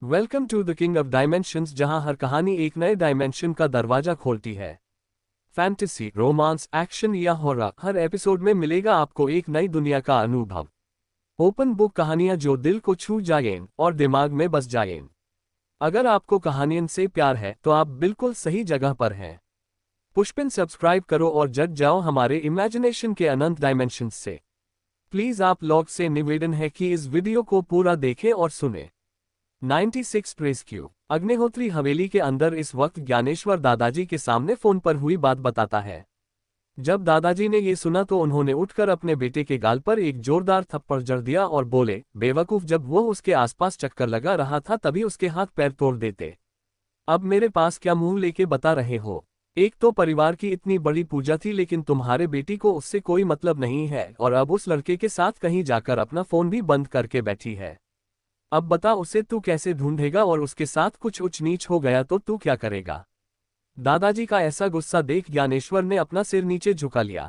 Welcome to the king of dimensions, जहां हर कहानी एक नए डायमेंशन का दरवाजा खोलती है। फैंटेसी, रोमांस, एक्शन या हॉरर, हर एपिसोड में मिलेगा आपको एक नई दुनिया का अनुभव। ओपन बुक कहानियां जो दिल को छू जाएं और दिमाग में बस जाएं। अगर आपको कहानियों से प्यार है तो आप बिल्कुल सही जगह पर हैं। पुष्पिन सब्सक्राइब करो और जग जाओ हमारे इमेजिनेशन के अनंत डायमेंशंस से। प्लीज आप लोग से निवेदन है कि इस वीडियो को पूरा देखें और सुने। 96 रेस्क्यू। अग्निहोत्री हवेली के अंदर इस वक्त ज्ञानेश्वर दादाजी के सामने फोन पर हुई बात बताता है। जब दादाजी ने ये सुना तो उन्होंने उठकर अपने बेटे के गाल पर एक जोरदार थप्पड़ जड़ दिया और बोले, बेवकूफ, जब वो उसके आसपास चक्कर लगा रहा था तभी उसके हाथ पैर तोड़ देते। अब मेरे पास क्या मुंह लेके बता रहे हो? एक तो परिवार की इतनी बड़ी पूजा थी, लेकिन तुम्हारे बेटी को उससे कोई मतलब नहीं है और अब उस लड़के के साथ कहीं जाकर अपना फोन भी बंद करके बैठी है। अब बता, उसे तू कैसे ढूंढेगा और उसके साथ कुछ ऊंच नीच हो गया तो तू क्या करेगा? दादाजी का ऐसा गुस्सा देख ज्ञानेश्वर ने अपना सिर नीचे झुका लिया।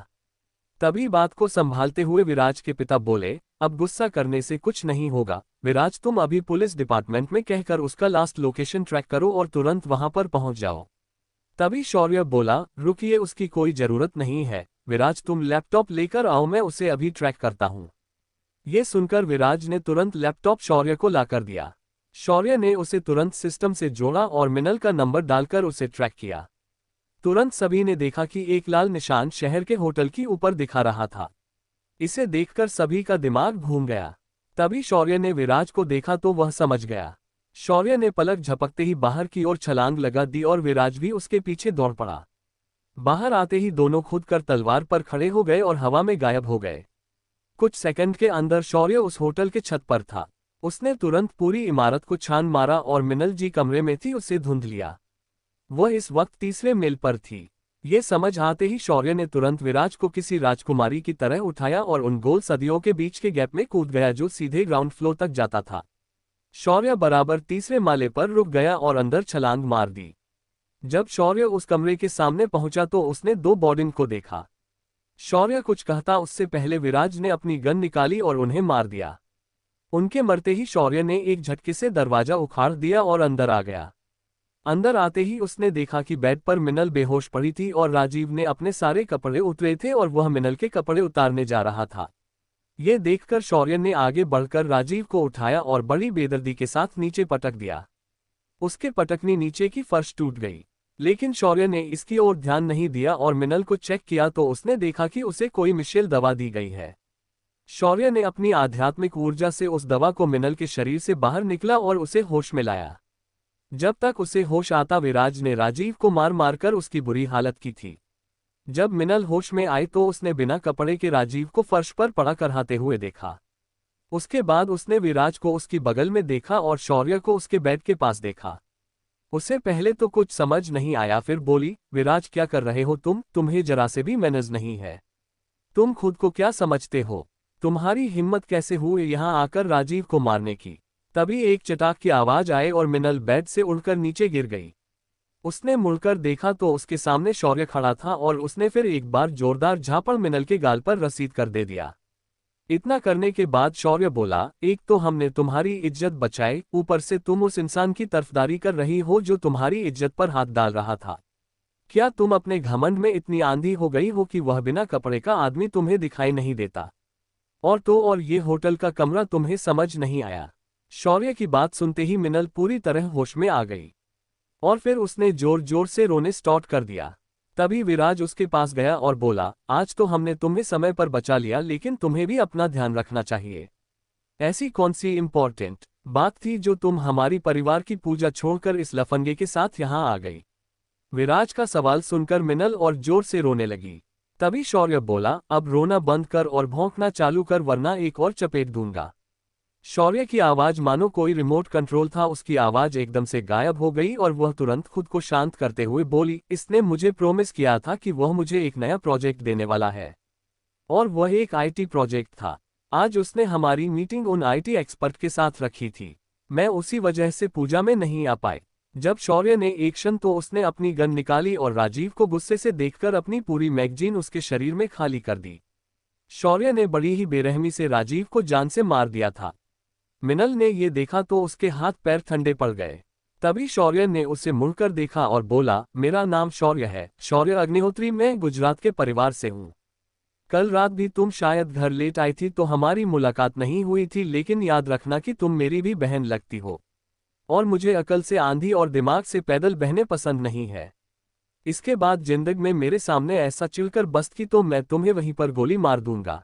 तभी बात को संभालते हुए विराज के पिता बोले, अब गुस्सा करने से कुछ नहीं होगा विराज, तुम अभी पुलिस डिपार्टमेंट में कहकर उसका लास्ट लोकेशन ट्रैक करो और तुरंत वहां पर पहुंच जाओ। तभी शौर्य बोला, रुकिए, उसकी कोई जरूरत नहीं है विराज, तुम लैपटॉप लेकर आओ, मैं उसे अभी ट्रैक करता हूं। ये सुनकर विराज ने तुरंत लैपटॉप शौर्य को लाकर दिया। शौर्य ने उसे तुरंत सिस्टम से जोड़ा और मिनल का नंबर डालकर उसे ट्रैक किया। तुरंत सभी ने देखा कि एक लाल निशान शहर के होटल की ऊपर दिखा रहा था। इसे देखकर सभी का दिमाग घूम गया। तभी शौर्य ने विराज को देखा तो वह समझ गया। शौर्य ने पलक झपकते ही बाहर की ओर छलांग लगा दी और विराज भी उसके पीछे दौड़ पड़ा। बाहर आते ही दोनों खुद कर तलवार पर खड़े हो गए और हवा में गायब हो गए। कुछ सेकंड के अंदर शौर्य उस होटल के छत पर था। उसने तुरंत पूरी इमारत को छान मारा और मिनल जी कमरे में थी, उसे ढूंढ लिया। वह इस वक्त तीसरे मेल पर थी। ये समझ आते ही शौर्य ने तुरंत विराज को किसी राजकुमारी की तरह उठाया और उन गोल सदियों के बीच के गैप में कूद गया जो सीधे ग्राउंड फ्लोर तक जाता था। शौर्य बराबर तीसरे माले पर रुक गया और अंदर छलांग मार दी। जब शौर्य उस कमरे के सामने पहुंचा तो उसने दो बॉडीज को देखा। शौर्य कुछ कहता उससे पहले विराज ने अपनी गन निकाली और उन्हें मार दिया। उनके मरते ही शौर्य ने एक झटके से दरवाजा उखाड़ दिया और अंदर आ गया। अंदर आते ही उसने देखा कि बेड पर मिनल बेहोश पड़ी थी और राजीव ने अपने सारे कपड़े उतरे थे और वह मिनल के कपड़े उतारने जा रहा था। ये देखकर शौर्य ने आगे बढ़कर राजीव को उठाया और बड़ी बेदर्दी के साथ नीचे पटक दिया। उसके पटकनी नीचे की फर्श टूट गई, लेकिन शौर्य ने इसकी ओर ध्यान नहीं दिया और मिनल को चेक किया तो उसने देखा कि उसे कोई मिशेल दवा दी गई है। शौर्य ने अपनी आध्यात्मिक ऊर्जा से उस दवा को मिनल के शरीर से बाहर निकला और उसे होश में लाया। जब तक उसे होश आता विराज ने राजीव को मार मारकर उसकी बुरी हालत की थी। जब मिनल होश में आई तो उसने बिना कपड़े के राजीव को फर्श पर पड़ा कराते हुए देखा। उसके बाद उसने विराज को उसकी बगल में देखा और शौर्य को उसके बेड के पास देखा। उसे पहले तो कुछ समझ नहीं आया, फिर बोली, विराज क्या कर रहे हो तुम? तुम्हें जरा से भी मैनर्स नहीं है। तुम खुद को क्या समझते हो? तुम्हारी हिम्मत कैसे हुई यहाँ आकर राजीव को मारने की? तभी एक चटाक की आवाज आई और मिनल बेड से उड़कर नीचे गिर गई। उसने मुड़कर देखा तो उसके सामने शौर्य खड़ा था और उसने फिर एक बार जोरदार झापड़ मिनल के गाल पर रसीद कर दे दिया। इतना करने के बाद शौर्य बोला, एक तो हमने तुम्हारी इज्जत बचाई, ऊपर से तुम उस इंसान की तरफदारी कर रही हो जो तुम्हारी इज्जत पर हाथ डाल रहा था। क्या तुम अपने घमंड में इतनी आंधी हो गई हो कि वह बिना कपड़े का आदमी तुम्हें दिखाई नहीं देता? और ये होटल का कमरा तुम्हें समझ नहीं आया? शौर्य की बात सुनते ही मिनल पूरी तरह होश में आ गई और फिर उसने जोर जोर से रोने स्टार्ट कर दिया। तभी विराज उसके पास गया और बोला, आज तो हमने तुम्हें समय पर बचा लिया, लेकिन तुम्हें भी अपना ध्यान रखना चाहिए। ऐसी कौन सी इम्पोर्टेंट बात थी जो तुम हमारी परिवार की पूजा छोड़कर इस लफंगे के साथ यहाँ आ गई? विराज का सवाल सुनकर मिनल और जोर से रोने लगी। तभी शौर्य बोला, अब रोना बंद कर और भौंकना चालू कर वरना एक और चपेट दूंगा। शौर्य की आवाज मानो कोई रिमोट कंट्रोल था, उसकी आवाज एकदम से गायब हो गई और वह तुरंत खुद को शांत करते हुए बोली, इसने मुझे प्रॉमिस किया था कि वह मुझे एक नया प्रोजेक्ट देने वाला है और वह एक आईटी प्रोजेक्ट था। आज उसने हमारी मीटिंग उन आईटी एक्सपर्ट के साथ रखी थी। मैं उसी वजह से पूजा में नहीं आ पाई। जब शौर्य ने एक क्षण तो उसने अपनी गन निकाली और राजीव को गुस्से से देखकर अपनी पूरी मैगजीन उसके शरीर में खाली कर दी। शौर्य ने बड़ी ही बेरहमी से राजीव को जान से मार दिया था। मिनल ने ये देखा तो उसके हाथ पैर ठंडे पड़ गए। तभी शौर्य ने उसे मुड़कर देखा और बोला, मेरा नाम शौर्य है, शौर्य अग्निहोत्री, मैं गुजरात के परिवार से हूँ। कल रात भी तुम शायद घर लेट आई थी तो हमारी मुलाकात नहीं हुई थी, लेकिन याद रखना कि तुम मेरी भी बहन लगती हो और मुझे अकल से आंधी और दिमाग से पैदल बहनें पसंद नहीं है। इसके बाद जिंदगी में मेरे सामने ऐसा चिढ़कर बस्ती तो मैं तुम्हें वहीं पर गोली मार दूंगा।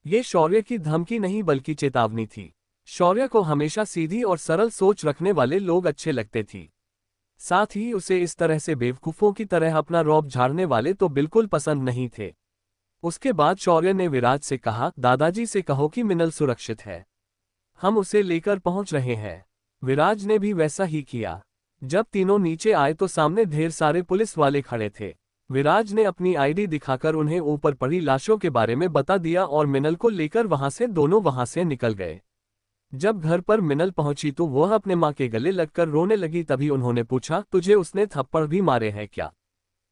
ये शौर्य की धमकी नहीं बल्कि चेतावनी थी। शौर्य को हमेशा सीधी और सरल सोच रखने वाले लोग अच्छे लगते थे। साथ ही उसे इस तरह से बेवकूफों की तरह अपना रौब झाड़ने वाले तो बिल्कुल पसंद नहीं थे। उसके बाद शौर्य ने विराज से कहा, दादाजी से कहो कि मिनल सुरक्षित है, हम उसे लेकर पहुंच रहे हैं। विराज ने भी वैसा ही किया। जब तीनों नीचे आए तो सामने ढेर सारे पुलिस वाले खड़े थे। विराज ने अपनी आईडी दिखाकर उन्हें ऊपर पड़ी लाशों के बारे में बता दिया और मिनल को लेकर दोनों वहां से निकल गए। जब घर पर मिनल पहुंची तो वह अपने मां के गले लगकर रोने लगी। तभी उन्होंने पूछा, तुझे उसने थप्पड़ भी मारे हैं क्या?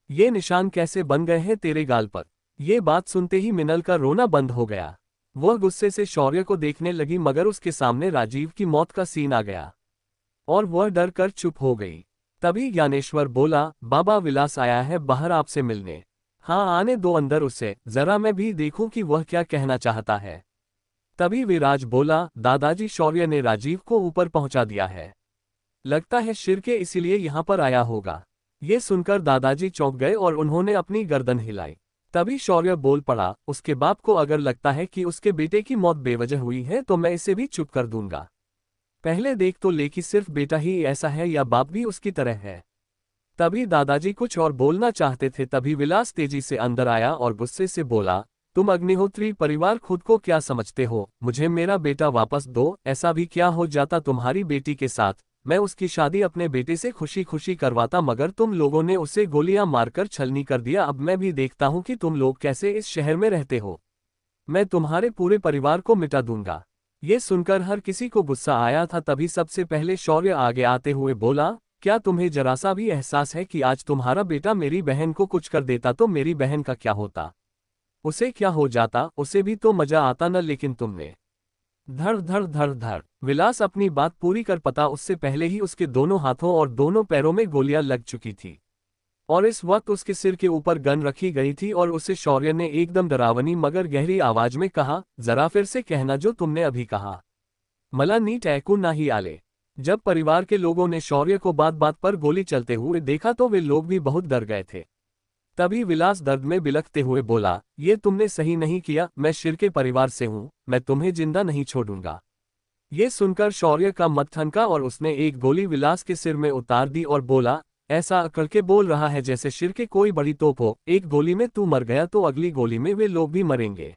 ये निशान कैसे बन गए हैं तेरे गाल पर? ये बात सुनते ही मिनल का रोना बंद हो गया। वह गुस्से से शौर्य को देखने लगी, मगर उसके सामने राजीव की मौत का सीन आ गया और वह डर कर चुप हो गई। तभी ज्ञानेश्वर बोला, बाबा विलास आया है बाहर आपसे मिलने। हाँ, आने दो अंदर उसे, जरा मैं भी देखूं कि वह क्या कहना चाहता है। तभी विराज बोला, दादाजी शौर्य ने राजीव को ऊपर पहुंचा दिया है, लगता है शिर्के इसीलिए यहां पर आया होगा। ये सुनकर दादाजी चौंक गए और उन्होंने अपनी गर्दन हिलाई। तभी शौर्य बोल पड़ा, उसके बाप को अगर लगता है कि उसके बेटे की मौत बेवजह हुई है तो मैं इसे भी चुप कर दूंगा। पहले देख तो ले कि सिर्फ बेटा ही ऐसा है या बाप भी उसकी तरह है। तभी दादाजी कुछ और बोलना चाहते थे, तभी विलास तेजी से अंदर आया और गुस्से से बोला, तुम अग्निहोत्री परिवार खुद को क्या समझते हो? मुझे मेरा बेटा वापस दो। ऐसा भी क्या हो जाता तुम्हारी बेटी के साथ? मैं उसकी शादी अपने बेटे से खुशी खुशी करवाता, मगर तुम लोगों ने उसे गोलियां मारकर छलनी कर दिया। अब मैं भी देखता हूं कि तुम लोग कैसे इस शहर में रहते हो। मैं तुम्हारे पूरे परिवार को मिटा दूंगा। ये सुनकर हर किसी को गुस्सा आया था। तभी सबसे पहले शौर्य आगे आते हुए बोला, क्या तुम्हें जरा सा भी एहसास है कि आज तुम्हारा बेटा मेरी बहन को कुछ कर देता तो मेरी बहन का क्या होता? उसे क्या हो जाता? उसे भी तो मजा आता न, लेकिन तुमने। धड़ धड़ धड़ धड़ विलास अपनी बात पूरी कर पाता उससे पहले ही उसके दोनों हाथों और दोनों पैरों में गोलियां लग चुकी थी और इस वक्त उसके सिर के ऊपर गन रखी गई थी और उसे शौर्य ने एकदम डरावनी मगर गहरी आवाज में कहा, जरा फिर से कहना जो तुमने अभी कहा। मला नी टैकू ना ही आले। जब परिवार के लोगों ने शौर्य को बात बात पर गोली चलते हुए देखा तो वे लोग भी बहुत डर गए थे। तभी विलास दर्द में बिलखते हुए बोला, ये तुमने सही नहीं किया, मैं शिर्के परिवार से हूं, मैं तुम्हें जिंदा नहीं छोड़ूंगा। ये सुनकर शौर्य का मत ठनका और उसने एक गोली विलास के सिर में उतार दी और बोला, ऐसा अकड़ के बोल रहा है जैसे शिर्के कोई बड़ी तोप हो। एक गोली में तू मर गया तो अगली गोली में वे लोग भी मरेंगे।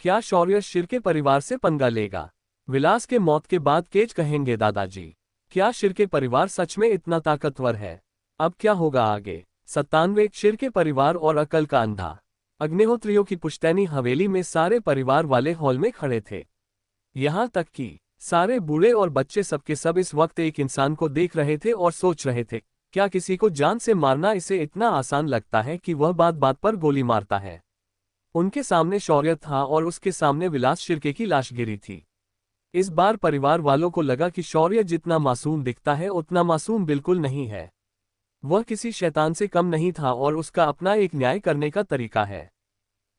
क्या शौर्य शिर्के परिवार से पंगा लेगा? विलास के मौत के बाद केज कहेंगे दादाजी। क्या शिर्के परिवार सच में इतना ताकतवर है? अब क्या होगा आगे? 97 शिर्के परिवार और अकल का अंधा। अग्निहोत्रियों की पुश्तैनी हवेली में सारे परिवार वाले हॉल में खड़े थे। यहां तक कि सारे बूढ़े और बच्चे सबके सब इस वक्त एक इंसान को देख रहे थे और सोच रहे थे, क्या किसी को जान से मारना इसे इतना आसान लगता है कि वह बात बात पर गोली मारता है? उनके सामने शौर्य था और उसके सामने विलास शिर्के की लाश गिरी थी। इस बार परिवार वालों को लगा कि शौर्य जितना मासूम दिखता है उतना मासूम बिल्कुल नहीं है। वह किसी शैतान से कम नहीं था और उसका अपना एक न्याय करने का तरीका है।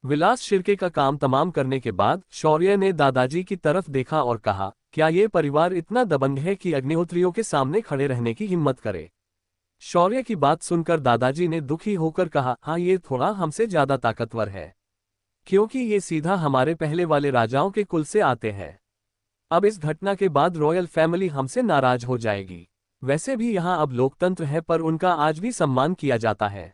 विलास शिर्के का काम तमाम करने के बाद शौर्य ने दादाजी की तरफ देखा और कहा, क्या ये परिवार इतना दबंग है कि अग्निहोत्रियों के सामने खड़े रहने की हिम्मत करे? शौर्य की बात सुनकर दादाजी ने दुखी होकर कहा, हाँ, ये थोड़ा हमसे ज्यादा ताकतवर है, क्योंकि ये सीधा हमारे पहले वाले राजाओं के कुल से आते हैं। अब इस घटना के बाद रॉयल फैमिली हमसे नाराज हो जाएगी। वैसे भी यहाँ अब लोकतंत्र है पर उनका आज भी सम्मान किया जाता है।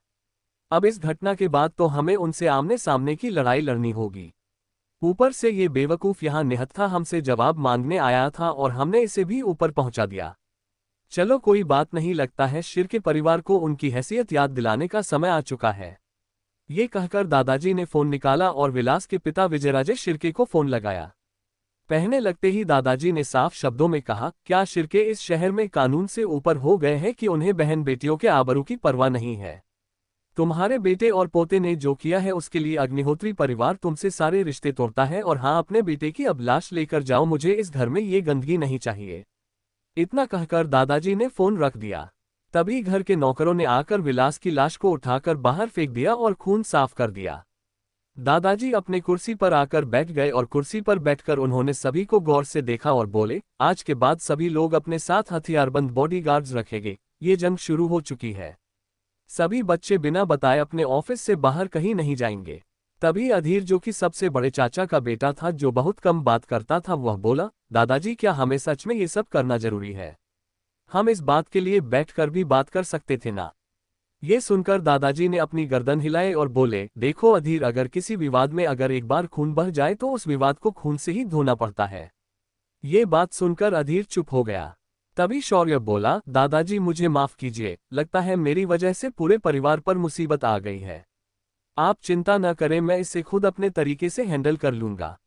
अब इस घटना के बाद तो हमें उनसे आमने सामने की लड़ाई लड़नी होगी। ऊपर से ये बेवकूफ यहाँ निहत्था हमसे जवाब मांगने आया था और हमने इसे भी ऊपर पहुंचा दिया। चलो कोई बात नहीं, लगता है शिर्के परिवार को उनकी हैसियत याद दिलाने का समय आ चुका है। ये कहकर दादाजी ने फोन निकाला और विलास के पिता विजयराजे शिर्के को फोन लगाया। पहने लगते ही दादाजी ने साफ शब्दों में कहा, क्या शिर्के इस शहर में कानून से ऊपर हो गए हैं कि उन्हें बहन बेटियों के आबरू की परवाह नहीं है? तुम्हारे बेटे और पोते ने जो किया है उसके लिए अग्निहोत्री परिवार तुमसे सारे रिश्ते तोड़ता है, और हाँ, अपने बेटे की अब लाश लेकर जाओ, मुझे इस घर में ये गंदगी नहीं चाहिए। इतना कहकर दादाजी ने फोन रख दिया। तभी घर के नौकरों ने आकर विलास की लाश को उठाकर बाहर फेंक दिया और खून साफ कर दिया। दादाजी अपने कुर्सी पर आकर बैठ गए और कुर्सी पर बैठकर उन्होंने सभी को गौर से देखा और बोले, आज के बाद सभी लोग अपने साथ हथियारबंद बॉडीगार्ड्स रखेंगे, ये जंग शुरू हो चुकी है। सभी बच्चे बिना बताए अपने ऑफिस से बाहर कहीं नहीं जाएंगे। तभी अधीर, जो कि सबसे बड़े चाचा का बेटा था, जो बहुत कम बात करता था, वह बोला, दादाजी क्या हमें सच में ये सब करना जरूरी है? हम इस बात के लिए बैठकर भी बात कर सकते थे ना। ये सुनकर दादाजी ने अपनी गर्दन हिलाए और बोले, देखो अधीर, अगर किसी विवाद में अगर एक बार खून बह जाए तो उस विवाद को खून से ही धोना पड़ता है। ये बात सुनकर अधीर चुप हो गया। तभी शौर्य बोला, दादाजी मुझे माफ कीजिए, लगता है मेरी वजह से पूरे परिवार पर मुसीबत आ गई है। आप चिंता न करें, मैं इसे खुद अपने तरीके से हैंडल कर लूंगा।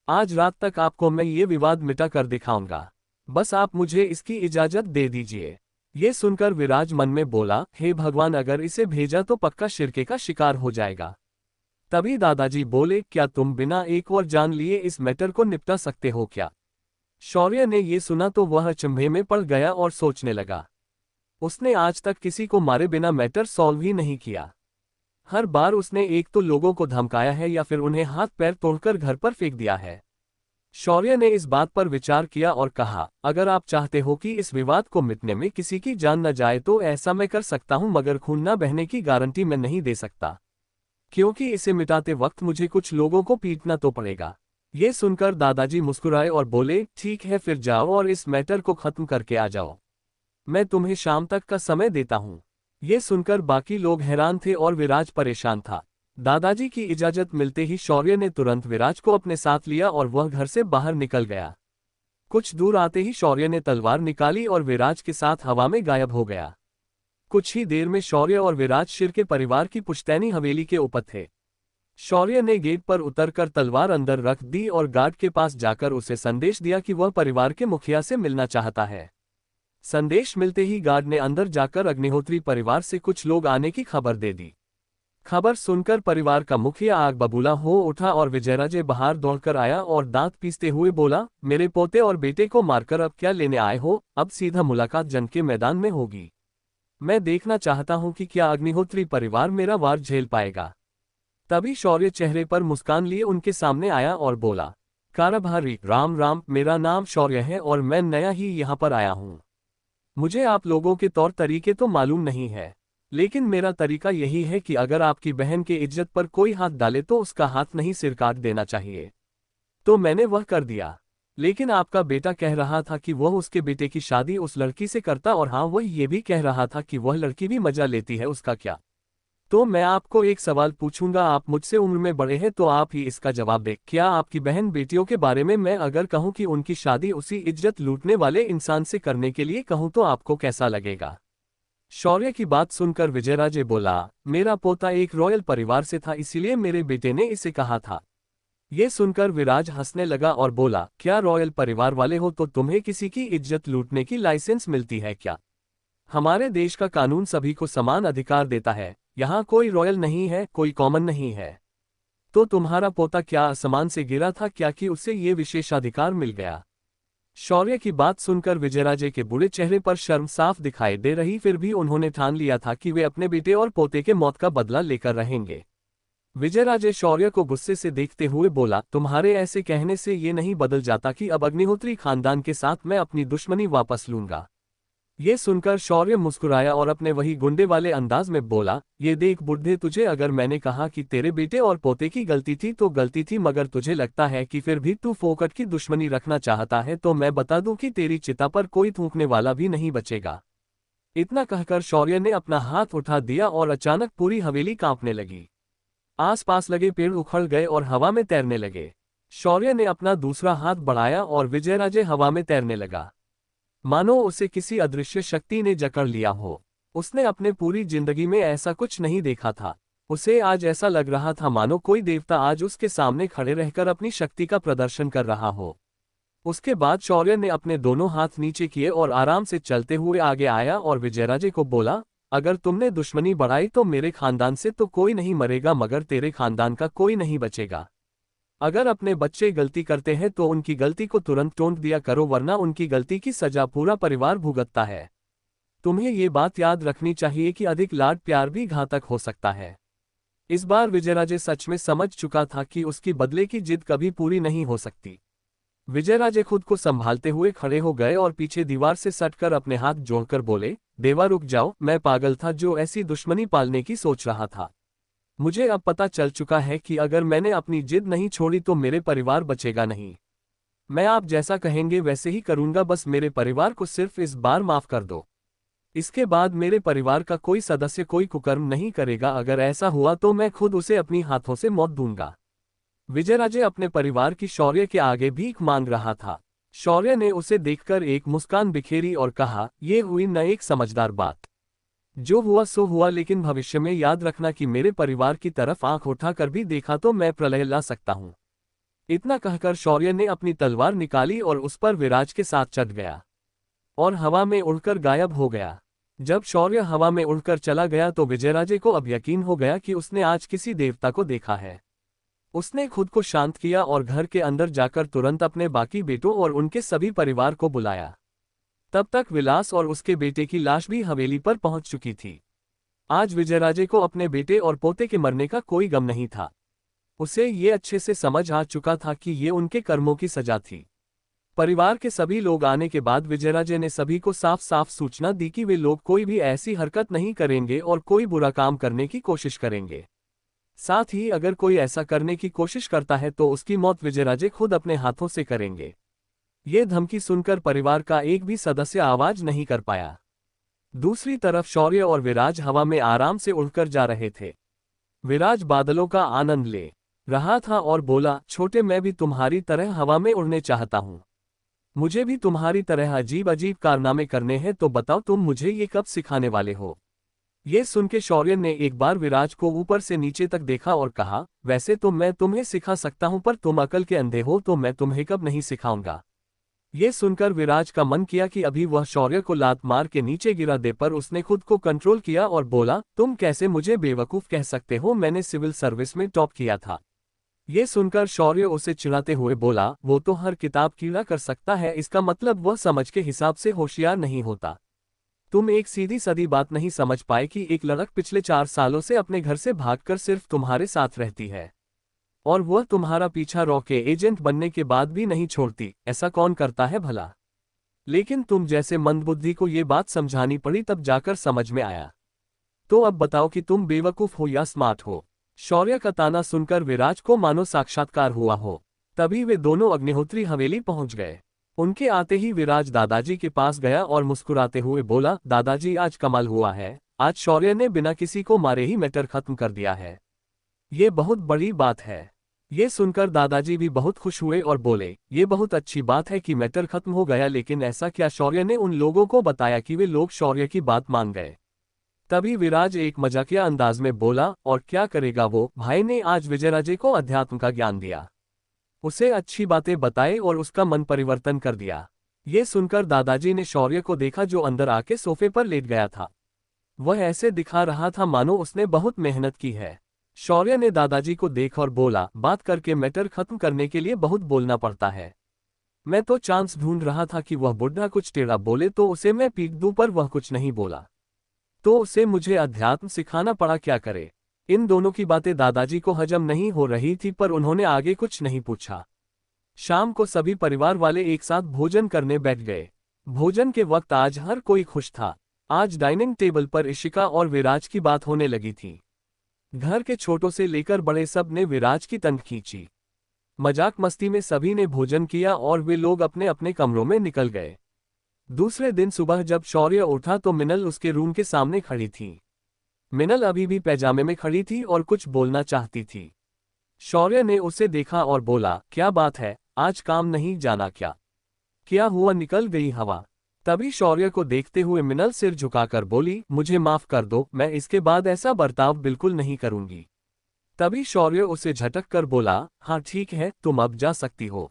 आज रात तक आपको मैं ये विवाद मिटा कर दिखाऊंगा, बस आप मुझे इसकी इजाजत दे दीजिए। ये सुनकर विराज मन में बोला, हे भगवान, अगर इसे भेजा तो पक्का शिरके का शिकार हो जाएगा। तभी दादाजी बोले, क्या तुम बिना एक और जान लिए इस मैटर को निपटा सकते हो क्या? शौर्य ने ये सुना तो वह अचंभे में पड़ गया और सोचने लगा। उसने आज तक किसी को मारे बिना मैटर सॉल्व ही नहीं किया। हर बार उसने एक तो लोगों को धमकाया है या फिर उन्हें हाथ पैर तोड़कर घर पर फेंक दिया है। शौर्य ने इस बात पर विचार किया और कहा, अगर आप चाहते हो कि इस विवाद को मिटने में किसी की जान न जाए तो ऐसा मैं कर सकता हूं, मगर खून न बहने की गारंटी मैं नहीं दे सकता, क्योंकि इसे मिटाते वक्त मुझे कुछ लोगों को पीटना तो पड़ेगा। ये सुनकर दादाजी मुस्कुराए और बोले, ठीक है, फिर जाओ और इस मैटर को खत्म करके आ जाओ। मैं तुम्हें शाम तक का समय देता हूं। ये सुनकर बाकी लोग हैरान थे और विराज परेशान था। दादाजी की इजाजत मिलते ही शौर्य ने तुरंत विराज को अपने साथ लिया और वह घर से बाहर निकल गया। कुछ दूर आते ही शौर्य ने तलवार निकाली और विराज के साथ हवा में गायब हो गया। कुछ ही देर में शौर्य और विराज शिर के परिवार की पुश्तैनी हवेली के ऊपर थे। शौर्य ने गेट पर उतरकर तलवार अंदर रख दी और गार्ड के पास जाकर उसे संदेश दिया कि वह परिवार के मुखिया से मिलना चाहता है। संदेश मिलते ही गार्ड ने अंदर जाकर अग्निहोत्री परिवार से कुछ लोग आने की खबर दे दी। खबर सुनकर परिवार का मुखिया आग बबूला हो उठा और विजयराजे बाहर दौड़कर आया और दांत पीसते हुए बोला, मेरे पोते और बेटे को मारकर अब क्या लेने आए हो? अब सीधा मुलाकात जंग के मैदान में होगी। मैं देखना चाहता हूं कि क्या अग्निहोत्री परिवार मेरा वार झेल पाएगा। तभी शौर्य चेहरे पर मुस्कान लिए उनके सामने आया और बोला, कारभारी राम राम, मेरा नाम शौर्य है और मैं नया ही यहाँ पर आया हूँ। मुझे आप लोगों के तौर तरीके तो मालूम नहीं है, लेकिन मेरा तरीका यही है कि अगर आपकी बहन के इज्जत पर कोई हाथ डाले तो उसका हाथ नहीं सिर काट देना चाहिए। तो मैंने वह कर दिया। लेकिन आपका बेटा कह रहा था कि वह उसके बेटे की शादी उस लड़की से करता, और हाँ, वह ये भी कह रहा था कि वह लड़की भी मजा लेती है, उसका क्या? तो मैं आपको एक सवाल पूछूंगा, आप मुझसे उम्र में बड़े हैं तो आप ही इसका जवाब दें। क्या आपकी बहन बेटियों के बारे में मैं अगर कहूं कि उनकी शादी उसी इज्जत लूटने वाले इंसान से करने के लिए कहूं तो आपको कैसा लगेगा? शौर्य की बात सुनकर विजयराजे बोला, मेरा पोता एक रॉयल परिवार से था, इसीलिए मेरे बेटे ने इसे कहा था। ये सुनकर विराज हंसने लगा और बोला, क्या रॉयल परिवार वाले हो तो तुम्हें किसी की इज्जत लूटने की लाइसेंस मिलती है क्या? हमारे देश का कानून सभी को समान अधिकार देता है, यहाँ कोई रॉयल नहीं है, कोई कॉमन नहीं है। तो तुम्हारा पोता क्या आसमान से गिरा था क्या कि उसे ये विशेषाधिकार मिल गया? शौर्य की बात सुनकर विजयराजे के बुरे चेहरे पर शर्म साफ दिखाई दे रही, फिर भी उन्होंने ठान लिया था कि वे अपने बेटे और पोते के मौत का बदला लेकर रहेंगे। विजयराजे शौर्य को गुस्से से देखते हुए बोला, तुम्हारे ऐसे कहने से ये नहीं बदल जाता कि अब अग्निहोत्री खानदान के साथ मैं अपनी दुश्मनी वापस लूंगा। ये सुनकर शौर्य मुस्कुराया और अपने वही गुंडे वाले अंदाज में बोला, ये देख बुढ़े, तुझे अगर मैंने कहा कि तेरे बेटे और पोते की गलती थी तो गलती थी, मगर तुझे लगता है कि फिर भी तू फोकट की दुश्मनी रखना चाहता है तो मैं बता दूं कि तेरी चिता पर कोई थूकने वाला भी नहीं बचेगा। इतना कहकर शौर्य ने अपना हाथ उठा दिया और अचानक पूरी हवेली कांपने लगी। आसपास लगे पेड़ उखड़ गए और हवा में तैरने लगे। शौर्य ने अपना दूसरा हाथ बढ़ाया और विजयराजे हवा में तैरने लगा, मानो उसे किसी अदृश्य शक्ति ने जकड़ लिया हो। उसने अपने पूरी जिंदगी में ऐसा कुछ नहीं देखा था। उसे आज ऐसा लग रहा था मानो कोई देवता आज उसके सामने खड़े रहकर अपनी शक्ति का प्रदर्शन कर रहा हो। उसके बाद शौर्य ने अपने दोनों हाथ नीचे किए और आराम से चलते हुए आगे आया और विजयराजे को बोला, अगर तुमने दुश्मनी बढ़ाई तो मेरे खानदान से तो कोई नहीं मरेगा मगर तेरे खानदान का कोई नहीं बचेगा। अगर अपने बच्चे गलती करते हैं तो उनकी गलती को तुरंत टोंट दिया करो वरना उनकी गलती की सजा पूरा परिवार भुगतता है। तुम्हें ये बात याद रखनी चाहिए कि अधिक लाड प्यार भी घातक हो सकता है। इस बार विजयराजे सच में समझ चुका था कि उसकी बदले की जिद कभी पूरी नहीं हो सकती। विजयराजे खुद को संभालते हुए खड़े हो गए और पीछे दीवार से सटकर अपने हाथ जोड़कर बोले, देवा रुक जाओ, मैं पागल था जो ऐसी दुश्मनी पालने की सोच रहा था। मुझे अब पता चल चुका है कि अगर मैंने अपनी जिद नहीं छोड़ी तो मेरे परिवार बचेगा नहीं। मैं आप जैसा कहेंगे वैसे ही करूंगा, बस मेरे परिवार को सिर्फ इस बार माफ कर दो। इसके बाद मेरे परिवार का कोई सदस्य कोई कुकर्म नहीं करेगा, अगर ऐसा हुआ तो मैं खुद उसे अपनी हाथों से मौत दूंगा। विजयराजे अपने परिवार की शौर्य के आगे भीख मांग रहा था। शौर्य ने उसे देखकर एक मुस्कान बिखेरी और कहा, ये हुई न एक समझदार बात। जो हुआ सो हुआ, लेकिन भविष्य में याद रखना कि मेरे परिवार की तरफ आंख उठाकर भी देखा तो मैं प्रलय ला सकता हूं। इतना कहकर शौर्य ने अपनी तलवार निकाली और उस पर विराज के साथ चढ़ गया और हवा में उड़कर गायब हो गया। जब शौर्य हवा में उड़कर चला गया तो विजयराजे को अब यकीन हो गया कि उसने आज किसी देवता को देखा है। उसने खुद को शांत किया और घर के अंदर जाकर तुरंत अपने बाकी बेटों और उनके सभी परिवार को बुलाया। तब तक विलास और उसके बेटे की लाश भी हवेली पर पहुंच चुकी थी। आज विजयराजे को अपने बेटे और पोते के मरने का कोई गम नहीं था। उसे ये अच्छे से समझ आ चुका था कि ये उनके कर्मों की सजा थी। परिवार के सभी लोग आने के बाद विजयराजे ने सभी को साफ साफ सूचना दी कि वे लोग कोई भी ऐसी हरकत नहीं करेंगे और कोई बुरा काम करने की कोशिश करेंगे। साथ ही अगर कोई ऐसा करने की कोशिश करता है तो उसकी मौत विजयराजे खुद अपने हाथों से करेंगे। ये धमकी सुनकर परिवार का एक भी सदस्य आवाज नहीं कर पाया। दूसरी तरफ शौर्य और विराज हवा में आराम से उड़कर जा रहे थे। विराज बादलों का आनंद ले रहा था और बोला, छोटे, मैं भी तुम्हारी तरह हवा में उड़ने चाहता हूँ। मुझे भी तुम्हारी तरह अजीब अजीब कारनामे करने हैं, तो बताओ तुम मुझे ये कब सिखाने वाले हो। ये सुन के शौर्य ने एक बार विराज को ऊपर से नीचे तक देखा और कहा, वैसे तो मैं तुम्हें सिखा सकता हूं, पर तुम अकल के अंधे हो तो मैं तुम्हें कब नहीं सिखाऊंगा। ये सुनकर विराज का मन किया कि अभी वह शौर्य को लात मार के नीचे गिरा दे, पर उसने खुद को कंट्रोल किया और बोला, तुम कैसे मुझे बेवकूफ कह सकते हो, मैंने सिविल सर्विस में टॉप किया था। ये सुनकर शौर्य उसे चिढ़ाते हुए बोला, वो तो हर किताब कीड़ा कर सकता है, इसका मतलब वह समझ के हिसाब से होशियार नहीं होता। तुम एक सीधी सादी बात नहीं समझ पाए कि एक लड़क पिछले 4 सालों से अपने घर से भागकर सिर्फ तुम्हारे साथ रहती है और वह तुम्हारा पीछा रॉके एजेंट बनने के बाद भी नहीं छोड़ती। ऐसा कौन करता है भला। लेकिन तुम जैसे मंदबुद्धि को ये बात समझानी पड़ी, तब जाकर समझ में आया। तो अब बताओ कि तुम बेवकूफ हो या स्मार्ट हो। शौर्य का ताना सुनकर विराज को मानो साक्षात्कार हुआ हो। तभी वे दोनों अग्निहोत्री हवेली पहुंच गए। उनके आते ही विराज दादाजी के पास गया और मुस्कुराते हुए बोला, दादाजी आज कमाल हुआ है, आज शौर्य ने बिना किसी को मारे ही मैटर खत्म कर दिया है। ये बहुत बड़ी बात है। ये सुनकर दादाजी भी बहुत खुश हुए और बोले, ये बहुत अच्छी बात है कि मैटर खत्म हो गया, लेकिन ऐसा क्या शौर्य ने उन लोगों को बताया कि वे लोग शौर्य की बात मान गए। तभी विराज एक मजाकिया अंदाज में बोला, और क्या करेगा वो, भाई ने आज विजयराजे को अध्यात्म का ज्ञान दिया, उसे अच्छी बातें बताए और उसका मन परिवर्तन कर दिया। ये सुनकर दादाजी ने शौर्य को देखा जो अंदर आके सोफे पर लेट गया था। वह ऐसे दिखा रहा था मानो उसने बहुत मेहनत की है। शौर्य ने दादाजी को देख और बोला, बात करके मैटर खत्म करने के लिए बहुत बोलना पड़ता है। मैं तो चांस ढूंढ रहा था कि वह बुढ़ा कुछ टेढ़ा बोले तो उसे मैं पीट दूं, पर वह कुछ नहीं बोला तो उसे मुझे अध्यात्म सिखाना पड़ा, क्या करे। इन दोनों की बातें दादाजी को हजम नहीं हो रही थी, पर उन्होंने आगे कुछ नहीं पूछा। शाम को सभी परिवार वाले एक साथ भोजन करने बैठ गए। भोजन के वक्त आज हर कोई खुश था। आज डाइनिंग टेबल पर इशिका और विराज की बात होने लगी थी। घर के छोटों से लेकर बड़े सब ने विराज की तंग खींची। मजाक मस्ती में सभी ने भोजन किया और वे लोग अपने अपने कमरों में निकल गए। दूसरे दिन सुबह जब शौर्य उठा तो मिनल उसके रूम के सामने खड़ी थी। मिनल अभी भी पैजामे में खड़ी थी और कुछ बोलना चाहती थी। शौर्य ने उसे देखा और बोला, क्या बात है, आज काम नहीं जाना क्या? क्या हुआ, निकल गई हवा? तभी शौर्य को देखते हुए मिनल सिर झुकाकर बोली, मुझे माफ कर दो, मैं इसके बाद ऐसा बर्ताव बिल्कुल नहीं करूंगी। तभी शौर्य उसे झटक कर बोला, हाँ ठीक है, तुम अब जा सकती हो,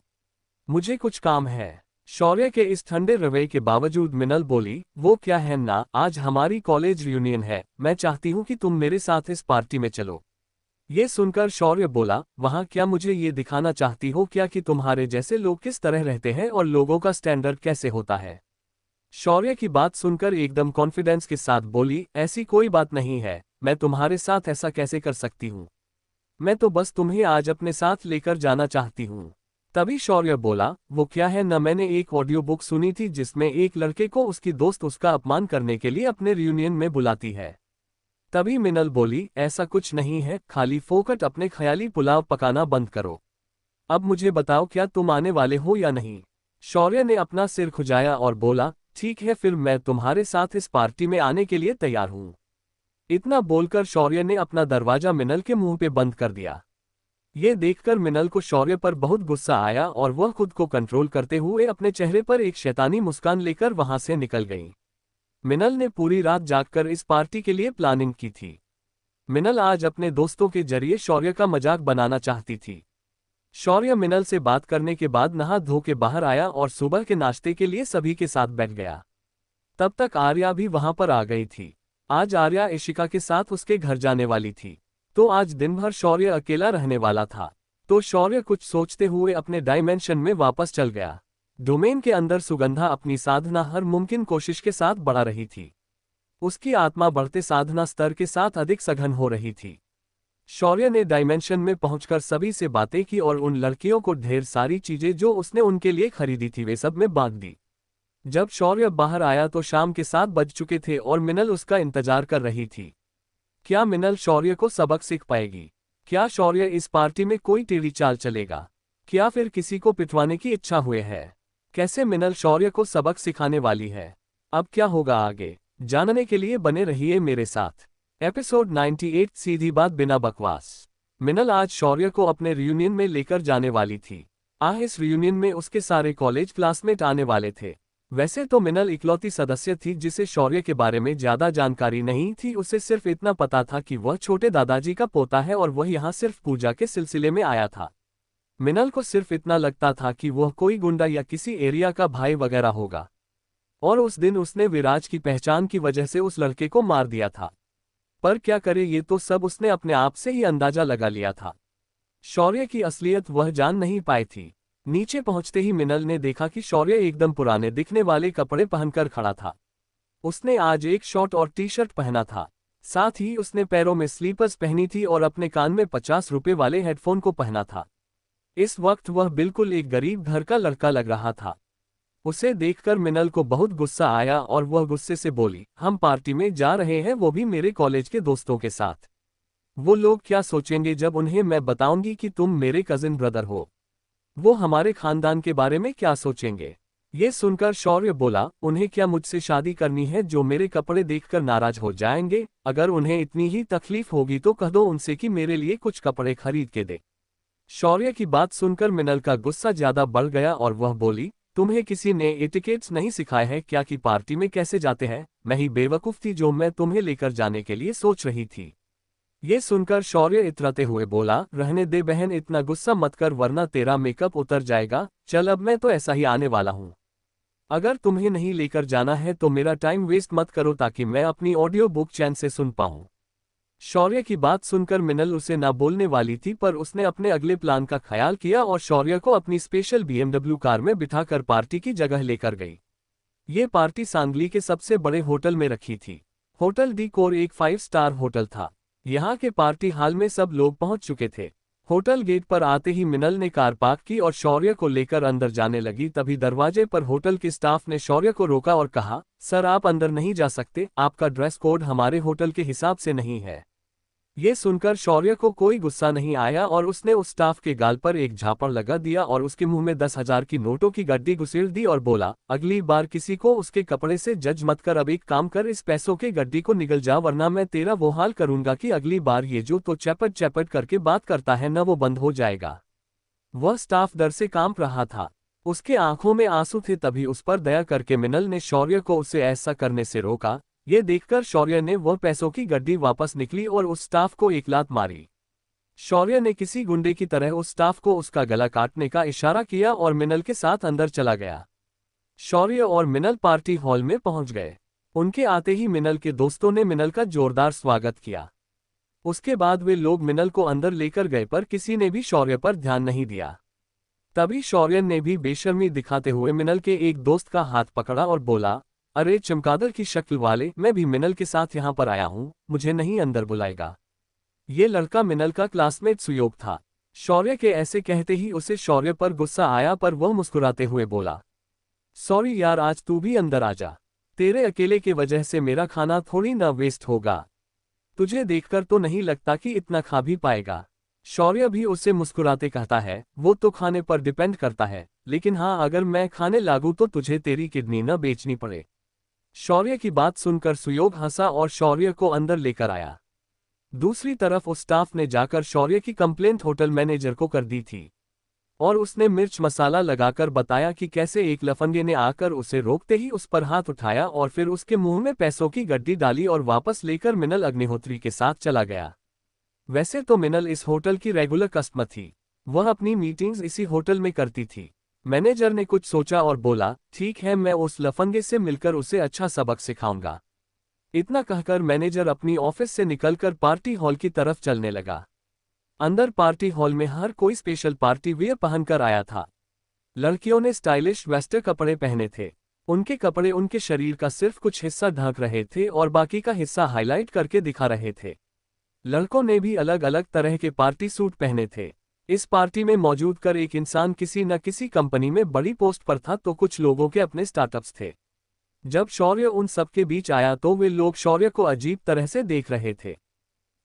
मुझे कुछ काम है। शौर्य के इस ठंडे रवैये के बावजूद मिनल बोली, वो क्या है ना, आज हमारी कॉलेज रियूनियन है, मैं चाहती हूँ कि तुम मेरे साथ इस पार्टी में चलो। ये सुनकर शौर्य बोला, वहाँ क्या मुझे ये दिखाना चाहती हो क्या कि तुम्हारे जैसे लोग किस तरह रहते हैं और लोगों का स्टैंडर्ड कैसे होता है। शौर्य की बात सुनकर एकदम कॉन्फिडेंस के साथ बोली, ऐसी कोई बात नहीं है, मैं तुम्हारे साथ ऐसा कैसे कर सकती हूँ। मैं तो बस तुम्हें आज अपने साथ लेकर जाना चाहती हूँ। तभी शौर्य बोला, वो क्या है न, मैंने एक ऑडियो बुक सुनी थी जिसमें एक लड़के को उसकी दोस्त उसका अपमान करने के लिए अपने रियूनियन में बुलाती है। तभी मिनल बोली, ऐसा कुछ नहीं है, खाली फोकट अपने ख्याली पुलाव पकाना बंद करो। अब मुझे बताओ क्या तुम आने वाले हो या नहीं। शौर्य ने अपना सिर खुजाया और बोला, ठीक है फिर मैं तुम्हारे साथ इस पार्टी में आने के लिए तैयार हूँ। इतना बोलकर शौर्य ने अपना दरवाजा मिनल के मुंह पे बंद कर दिया। ये देखकर मिनल को शौर्य पर बहुत गुस्सा आया और वह खुद को कंट्रोल करते हुए अपने चेहरे पर एक शैतानी मुस्कान लेकर वहां से निकल गई। मिनल ने पूरी रात जागकर इस पार्टी के लिए प्लानिंग की थी। मिनल आज अपने दोस्तों के जरिए शौर्य का मजाक बनाना चाहती थी। शौर्य मिनल से बात करने के बाद नहा धो के बाहर आया और सुबह के नाश्ते के लिए सभी के साथ बैठ गया। तब तक आर्या भी वहां पर आ गई थी। आज आर्या इशिका के साथ उसके घर जाने वाली थी, तो आज दिन भर शौर्य अकेला रहने वाला था। तो शौर्य कुछ सोचते हुए अपने डायमेंशन में वापस चल गया। डोमेन के अंदर सुगंधा अपनी साधना हर मुमकिन कोशिश के साथ बढ़ा रही थी। उसकी आत्मा बढ़ते साधना स्तर के साथ अधिक सघन हो रही थी। शौर्य ने डायमेंशन में पहुंचकर सभी से बातें की और उन लड़कियों को ढेर सारी चीजें जो उसने उनके लिए खरीदी थी वे सब में बांट दी। जब शौर्य बाहर आया तो शाम के 7 बज चुके थे और मिनल उसका इंतजार कर रही थी। क्या मिनल शौर्य को सबक सीख पाएगी? क्या शौर्य इस पार्टी में कोई टेढ़ी चाल चलेगा? क्या फिर किसी को पिटवाने की इच्छा हुए है? कैसे मिनल शौर्य को सबक सिखाने वाली है? अब क्या होगा आगे जानने के लिए बने रहिए मेरे साथ। एपिसोड 98 सीधी बात बिना बकवास। मिनल आज शौर्य को अपने रियूनियन में लेकर जाने वाली थी। इस रियूनियन में उसके सारे कॉलेज क्लासमेट आने वाले थे। वैसे तो मिनल इकलौती सदस्य थी जिसे शौर्य के बारे में ज्यादा जानकारी नहीं थी। उसे सिर्फ इतना पता था कि वह छोटे दादाजी का पोता है और वह यहाँ सिर्फ पूजा के सिलसिले में आया था। मिनल को सिर्फ इतना लगता था कि वह कोई गुंडा या किसी एरिया का भाई वगैरह होगा, और उस दिन उसने विराज की पहचान की वजह से उस लड़के को मार दिया था। पर क्या करे, ये तो सब उसने अपने आप से ही अंदाजा लगा लिया था। शौर्य की असलियत वह जान नहीं पाई थी। नीचे पहुंचते ही मिनल ने देखा कि शौर्य एकदम पुराने दिखने वाले कपड़े पहनकर खड़ा था। उसने आज एक शॉर्ट और टी शर्ट पहना था। साथ ही उसने पैरों में स्लीपर्स पहनी थी और अपने कान में 50 रुपए वाले हेडफोन को पहना था। इस वक्त वह बिल्कुल एक गरीब घर का लड़का लग रहा था। उसे देखकर मिनल को बहुत गुस्सा आया और वह गुस्से से बोली, हम पार्टी में जा रहे हैं, वो भी मेरे कॉलेज के दोस्तों के साथ। वो लोग क्या सोचेंगे जब उन्हें मैं बताऊंगी कि तुम मेरे कजिन ब्रदर हो? वो हमारे खानदान के बारे में क्या सोचेंगे? ये सुनकर शौर्य बोला, उन्हें क्या मुझसे शादी करनी है जो मेरे कपड़े देखकर नाराज हो जाएंगे? अगर उन्हें इतनी ही तकलीफ होगी तो कह दो उनसे कि मेरे लिए कुछ कपड़े खरीद के दे। शौर्य की बात सुनकर मिनल का गुस्सा ज्यादा बढ़ गया और वह बोली, तुम्हें किसी ने एटिकेट्स नहीं सिखाए हैं क्या कि पार्टी में कैसे जाते हैं? मैं ही बेवकूफ थी जो मैं तुम्हें लेकर जाने के लिए सोच रही थी। ये सुनकर शौर्य इतराते हुए बोला, रहने दे बहन, इतना गुस्सा मत कर वरना तेरा मेकअप उतर जाएगा। चल अब मैं तो ऐसा ही आने वाला हूँ। अगर तुम्हें नहीं लेकर जाना है तो मेरा टाइम वेस्ट मत करो ताकि मैं अपनी ऑडियो बुक चैन से सुन पाऊँ। शौर्य की बात सुनकर मिनल उसे ना बोलने वाली थी, पर उसने अपने अगले प्लान का ख्याल किया और शौर्य को अपनी स्पेशल BMW कार में बिठाकर पार्टी की जगह लेकर गई। ये पार्टी सांगली के सबसे बड़े होटल में रखी थी। होटल डी कोर एक 5 स्टार होटल था। यहाँ के पार्टी हॉल में सब लोग पहुंच चुके थे। होटल गेट पर आते ही मिनल ने कार पार्क की और शौर्य को लेकर अंदर जाने लगी। तभी दरवाजे पर होटल के स्टाफ ने शौर्य को रोका और कहा, सर आप अंदर नहीं जा सकते, आपका ड्रेस कोड हमारे होटल के हिसाब से नहीं है। ये सुनकर शौर्य को कोई गुस्सा नहीं आया और उसने उस स्टाफ के गाल पर एक झापड़ लगा दिया और उसके मुंह में 10,000 की नोटों की गड्डी घुसेड़ दी और बोला, अगली बार किसी को उसके कपड़े से जज मत कर। अब एक काम कर, इस पैसों के गड्डी को निगल जा वरना मैं तेरा वो हाल करूंगा कि अगली बार ये जो तो चैपट चैपट करके बात करता है न वो बंद हो जाएगा। वह स्टाफ डर से कांप रहा था। उसके आंखों में आंसू थे। तभी उस पर दया करके मिनल ने शौर्य को उसे ऐसा करने से रोका। ये देखकर शौर्य ने वह पैसों की गड्डी वापस निकली और उस स्टाफ को एक लात मारी। शौर्य ने किसी गुंडे की तरह उस स्टाफ को उसका गला काटने का इशारा किया और मिनल के साथ अंदर चला गया। शौर्य और मिनल पार्टी हॉल में पहुंच गए। उनके आते ही मिनल के दोस्तों ने मिनल का जोरदार स्वागत किया। उसके बाद वे लोग मिनल को अंदर लेकर गए पर किसी ने भी शौर्य पर ध्यान नहीं दिया। तभी शौर्य ने भी बेशर्मी दिखाते हुए मिनल के एक दोस्त का हाथ पकड़ा और बोला, अरे चमगादड़ की शक्ल वाले, मैं भी मिनल के साथ यहाँ पर आया हूँ, मुझे नहीं अंदर बुलाएगा। ये लड़का मिनल का क्लासमेट सुयोग था। शौर्य के ऐसे कहते ही उसे शौर्य पर गुस्सा आया पर वह मुस्कुराते हुए बोला, सॉरी यार, आज तू भी अंदर आ जा। तेरे अकेले के वजह से मेरा खाना थोड़ी ना वेस्ट होगा। तुझे देखकर तो नहीं लगता कि इतना खा भी पाएगा। शौर्य भी उससे मुस्कुराते कहता है, वो तो खाने पर डिपेंड करता है, लेकिन हाँ, अगर मैं खाने लागू तो तुझे तेरी किडनी न बेचनी पड़े। शौर्य की बात सुनकर सुयोग हंसा और शौर्य को अंदर लेकर आया। दूसरी तरफ उस स्टाफ ने जाकर शौर्य की कंप्लेंट होटल मैनेजर को कर दी थी और उसने मिर्च मसाला लगाकर बताया कि कैसे एक लफंगे ने आकर उसे रोकते ही उस पर हाथ उठाया और फिर उसके मुंह में पैसों की गड्डी डाली और वापस लेकर मिनल अग्निहोत्री के साथ चला गया। वैसे तो मिनल इस होटल की रेगुलर कस्टमर थी, वह अपनी मीटिंग्स इसी होटल में करती थी। मैनेजर ने कुछ सोचा और बोला, ठीक है, मैं उस लफंगे से मिलकर उसे अच्छा सबक सिखाऊंगा। इतना कहकर मैनेजर अपनी ऑफिस से निकलकर पार्टी हॉल की तरफ चलने लगा। अंदर पार्टी हॉल में हर कोई स्पेशल पार्टी वियर पहनकर आया था। लड़कियों ने स्टाइलिश वेस्टर्न कपड़े पहने थे। उनके कपड़े उनके शरीर का सिर्फ कुछ हिस्सा ढक रहे थे और बाकी का हिस्सा हाईलाइट करके दिखा रहे थे। लड़कों ने भी अलग अलग तरह के पार्टी सूट पहने थे। इस पार्टी में मौजूद कर एक इंसान किसी न किसी कंपनी में बड़ी पोस्ट पर था तो कुछ लोगों के अपने स्टार्टअप्स थे। जब शौर्य उन सबके बीच आया तो वे लोग शौर्य को अजीब तरह से देख रहे थे।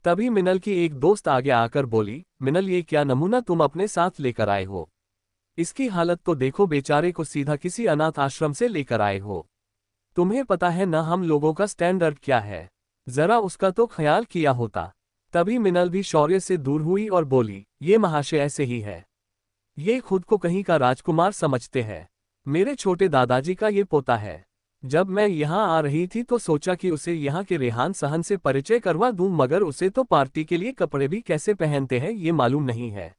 तभी मिनल की एक दोस्त आगे आकर बोली, मिनल, ये क्या नमूना तुम अपने साथ लेकर आए हो? इसकी हालत तो देखो, बेचारे को सीधा किसी अनाथ आश्रम से लेकर आए हो। तुम्हें पता है ना हम लोगों का स्टैंडर्ड क्या है? जरा उसका तो ख्याल किया होता। तभी मिनल भी शौर्य से दूर हुई और बोली, ये महाशय ऐसे ही है। ये खुद को कहीं का राजकुमार समझते हैं। मेरे छोटे दादाजी का ये पोता है। जब मैं यहाँ आ रही थी तो सोचा कि उसे यहाँ के रेहान सहन से परिचय करवा दूं, मगर उसे तो पार्टी के लिए कपड़े भी कैसे पहनते हैं ये मालूम नहीं है।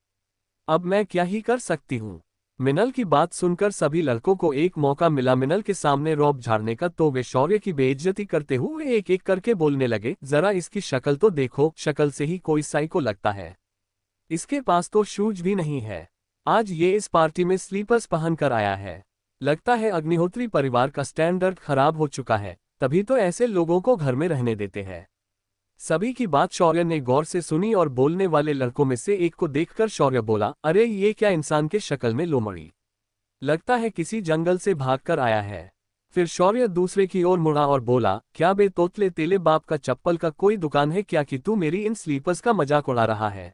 अब मैं क्या ही कर सकती हूँ। मिनल की बात सुनकर सभी लड़कों को एक मौका मिला मिनल के सामने रौब झाड़ने का, तो वे शौर्य की बेइज्जती करते हुए एक एक करके बोलने लगे, जरा इसकी शक्ल तो देखो, शक्ल से ही कोई साइको लगता है। इसके पास तो शूज भी नहीं है। आज ये इस पार्टी में स्लीपर्स पहन कर आया है। लगता है अग्निहोत्री परिवार का स्टैंडर्ड खराब हो चुका है, तभी तो ऐसे लोगों को घर में रहने देते हैं। सभी की बात शौर्य ने गौर से सुनी और बोलने वाले लड़कों में से एक को देखकर शौर्य बोला, अरे ये क्या इंसान के शक्ल में लोमड़ी, लगता है किसी जंगल से भागकर आया है। फिर शौर्य दूसरे की ओर मुड़ा और बोला, क्या बे तोतले, तेरे बाप का चप्पल का कोई दुकान है क्या कि तू मेरी इन स्लीपर्स का मजाक उड़ा रहा है?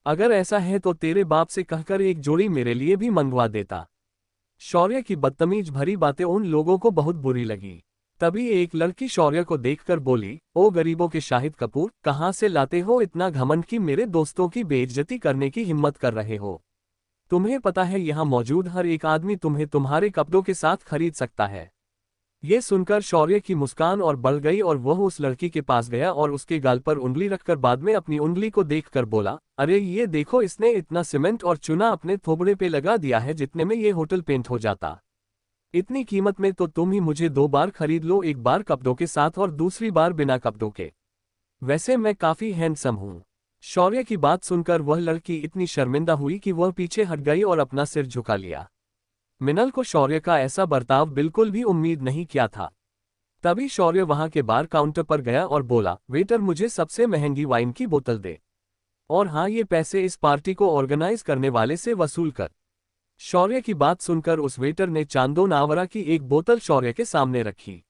अगर ऐसा है तो तेरे बाप से कहकर एक जोड़ी मेरे लिए भी मंगवा देता। शौर्य की बदतमीज भरी बातें उन लोगों को बहुत बुरी लगी। तभी एक लड़की शौर्य को देखकर बोली, ओ गरीबों के शाहिद कपूर, कहाँ से लाते हो इतना घमंड कि मेरे दोस्तों की बेइज्जती करने की हिम्मत कर रहे हो? तुम्हें पता है यहाँ मौजूद हर एक आदमी तुम्हें तुम्हारे कपड़ों के साथ खरीद सकता है। ये सुनकर शौर्य की मुस्कान और बढ़ गई और वह उस लड़की के पास गया और उसके गाल पर उंगली रखकर बाद में अपनी उंगली को देखकर बोला, अरे ये देखो, इसने इतना सीमेंट और चूना अपने थोबड़े पे लगा दिया है जितने में ये होटल पेंट हो जाता। इतनी कीमत में तो तुम ही मुझे 2 बार खरीद लो, एक बार कपड़ों के साथ और दूसरी बार बिना कपड़ों के। वैसे मैं काफी हैंडसम हूँ। शौर्य की बात सुनकर वह लड़की इतनी शर्मिंदा हुई कि वह पीछे हट गई और अपना सिर झुका लिया। मिनल को शौर्य का ऐसा बर्ताव बिल्कुल भी उम्मीद नहीं किया था। तभी शौर्य वहां के बार काउंटर पर गया और बोला, वेटर, मुझे सबसे महंगी वाइन की बोतल दे, और हाँ, ये पैसे इस पार्टी को ऑर्गेनाइज करने वाले से वसूल कर। शौर्य की बात सुनकर उस वेटर ने चांदो नावरा की एक बोतल शौर्य के सामने रखी।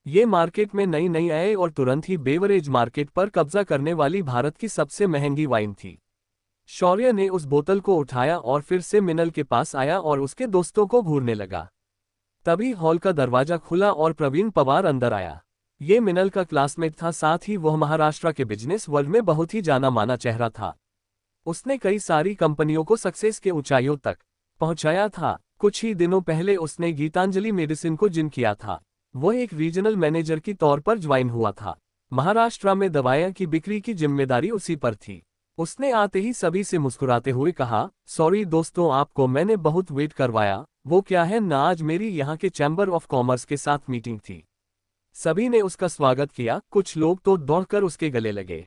ये मार्केट में नई नई आए और तुरंत ही बेवरेज मार्केट पर कब्जा करने वाली भारत की सबसे महंगी वाइन थी। शौर्य ने उस बोतल को उठाया और फिर से मिनल के पास आया और उसके दोस्तों को घूरने लगा। तभी हॉल का दरवाजा खुला और प्रवीण पवार अंदर आया। ये मिनल का क्लासमेट था, साथ ही वह महाराष्ट्र के बिजनेस वर्ल्ड में बहुत ही जाना माना चेहरा था। उसने कई सारी कंपनियों को सक्सेस के ऊंचाइयों तक पहुंचाया था। कुछ ही दिनों पहले उसने गीतांजलि मेडिसिन को जिन किया था। वह एक रीजनल मैनेजर की तौर पर ज्वाइन हुआ था। महाराष्ट्र में दवाइयां की बिक्री की जिम्मेदारी उसी पर थी। उसने आते ही सभी से मुस्कुराते हुए कहा, सॉरी दोस्तों, आपको मैंने बहुत वेट करवाया, वो क्या है ना, आज मेरी यहाँ के चैम्बर ऑफ कॉमर्स के साथ मीटिंग थी। सभी ने उसका स्वागत किया, कुछ लोग तो दौड़कर उसके गले लगे।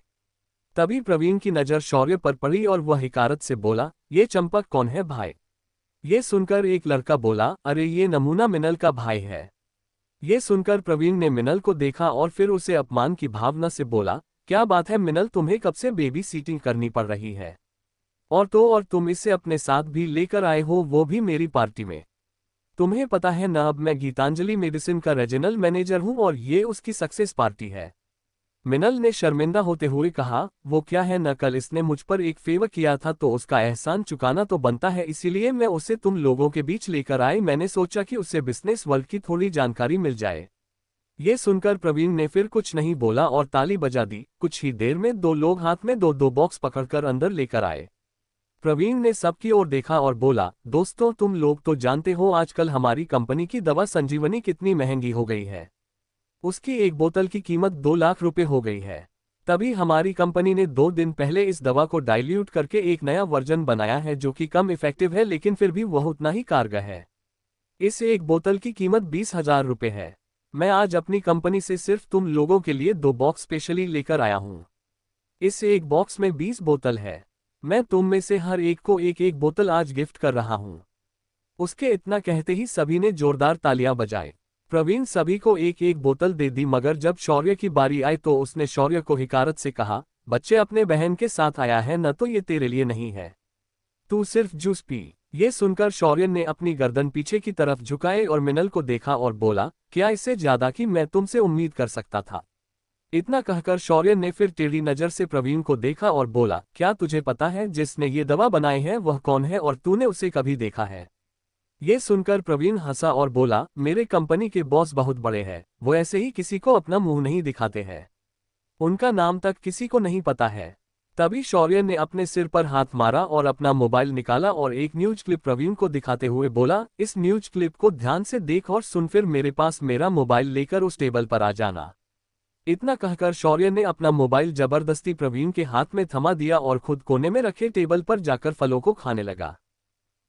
तभी प्रवीण की नज़र शौर्य पर पड़ी और वह हिकारत से बोला, ये चंपक कौन है भाई? ये सुनकर एक लड़का बोला, अरे ये नमूना मिनल का भाई है। ये सुनकर प्रवीण ने मिनल को देखा और फिर उसे अपमान की भावना से बोला, क्या बात है मिनल, तुम्हें कब से बेबी सीटिंग करनी पड़ रही है? और तुम इसे अपने साथ भी लेकर आए हो, वो भी मेरी पार्टी में। तुम्हें पता है ना, अब मैं गीतांजलि मेडिसिन का रीजनल मैनेजर हूं और ये उसकी सक्सेस पार्टी है। मिनल ने शर्मिंदा होते हुए कहा, वो क्या है न, कल इसने मुझ पर एक फेवर किया था तो उसका एहसान चुकाना तो बनता है, इसीलिए मैं उसे तुम लोगों के बीच लेकर आई। मैंने सोचा कि उससे बिजनेस वर्ल्ड की थोड़ी जानकारी मिल जाए। ये सुनकर प्रवीण ने फिर कुछ नहीं बोला और ताली बजा दी। कुछ ही देर में दो लोग हाथ में दो दो बॉक्स पकड़कर अंदर लेकर आए। प्रवीण ने सबकी ओर देखा और बोला, दोस्तों तुम लोग तो जानते हो आजकल हमारी कंपनी की दवा संजीवनी कितनी महंगी हो गई है। उसकी एक बोतल की कीमत 2 लाख रुपए हो गई है। तभी हमारी कंपनी ने 2 दिन पहले इस दवा को डाइल्यूट करके एक नया वर्जन बनाया है जो कि कम इफेक्टिव है, लेकिन फिर भी वह उतना ही कारगर है। इस एक बोतल की कीमत 20,000 रुपए है। मैं आज अपनी कंपनी से सिर्फ तुम लोगों के लिए 2 बॉक्स स्पेशली लेकर आया हूँ। इस एक बॉक्स में 20 बोतल है। मैं तुम में से हर एक को एक एक बोतल आज गिफ्ट कर रहा हूँ। उसके इतना कहते ही सभी ने जोरदार तालियां बजाए। प्रवीण सभी को एक एक बोतल दे दी, मगर जब शौर्य की बारी आई तो उसने शौर्य को हिकारत से कहा, बच्चे अपने बहन के साथ आया है न, तो ये तेरे लिए नहीं है, तू सिर्फ जूस पी। ये सुनकर शौर्य ने अपनी गर्दन पीछे की तरफ झुकाए और मिनल को देखा और बोला, क्या इससे ज्यादा की मैं तुमसे उम्मीद कर सकता था? इतना कहकर शौर्य ने फिर टेढ़ी नजर से प्रवीण को देखा और बोला, क्या तुझे पता है जिसने ये दवा बनाई है वह कौन है और तूने उसे कभी देखा है? ये सुनकर प्रवीण हंसा और बोला, मेरे कंपनी के बॉस बहुत बड़े हैं, वो ऐसे ही किसी को अपना मुंह नहीं दिखाते हैं। उनका नाम तक किसी को नहीं पता है। तभी शौर्य ने अपने सिर पर हाथ मारा और अपना मोबाइल निकाला और एक न्यूज क्लिप प्रवीण को दिखाते हुए बोला, इस न्यूज क्लिप को ध्यान से देख और सुन, फिर मेरे पास मेरा मोबाइल लेकर उस टेबल पर आ जाना। इतना कहकर शौर्य ने अपना मोबाइल जबरदस्ती प्रवीण के हाथ में थमा दिया और खुद कोने में रखे टेबल पर जाकर फलों को खाने लगा।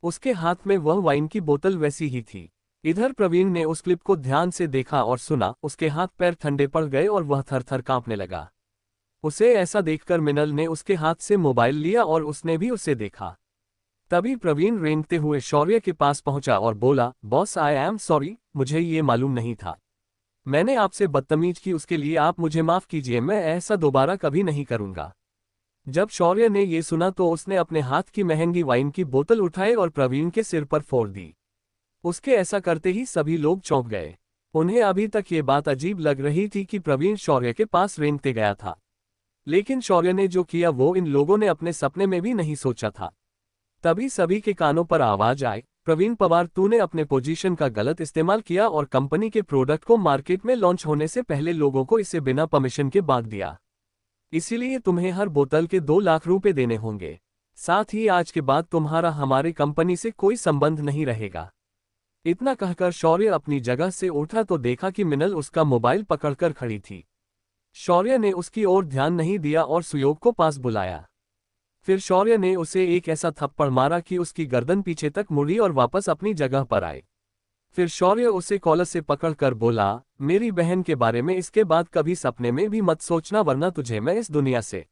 उसके हाथ में वह वाइन की बोतल वैसी ही थी। इधर प्रवीण ने उस क्लिप को ध्यान से देखा और सुना, उसके हाथ पैर ठंडे पड़ गए और वह थर थर कांपने लगा। उसे ऐसा देखकर मिनल ने उसके हाथ से मोबाइल लिया और उसने भी उसे देखा। तभी प्रवीण रेंगते हुए शौर्य के पास पहुंचा और बोला, बॉस आई एम सॉरी, मुझे ये मालूम नहीं था। मैंने आपसे बदतमीज की, उसके लिए आप मुझे माफ कीजिए, मैं ऐसा दोबारा कभी नहीं करूंगा। जब शौर्य ने ये सुना तो उसने अपने हाथ की महंगी वाइन की बोतल उठाई और प्रवीण के सिर पर फोड़ दी। उसके ऐसा करते ही सभी लोग चौंक गए। उन्हें अभी तक ये बात अजीब लग रही थी कि प्रवीण शौर्य के पास रेंगते गया था, लेकिन शौर्य ने जो किया वो इन लोगों ने अपने सपने में भी नहीं सोचा था। तभी सभी के कानों पर आवाज आई, प्रवीण पवार, तूने अपने पोजीशन का गलत इस्तेमाल किया और कंपनी के प्रोडक्ट को मार्केट में लॉन्च होने से पहले लोगों को इसे बिना परमिशन के बांट दिया। इसीलिए तुम्हें हर बोतल के 2 लाख रुपए देने होंगे। साथ ही आज के बाद तुम्हारा हमारे कंपनी से कोई संबंध नहीं रहेगा। इतना कहकर शौर्य अपनी जगह से उठा तो देखा कि मिनल उसका मोबाइल पकड़कर खड़ी थी। शौर्य ने उसकी ओर ध्यान नहीं दिया और सुयोग को पास बुलाया। फिर शौर्य ने उसे एक ऐसा थप्पड़ मारा कि उसकी गर्दन पीछे तक मुड़ी और वापस अपनी जगह पर आई। फिर शौर्य उसे कॉलर से पकड़कर बोला, मेरी बहन के बारे में इसके बाद कभी सपने में भी मत सोचना, वरना तुझे मैं इस दुनिया से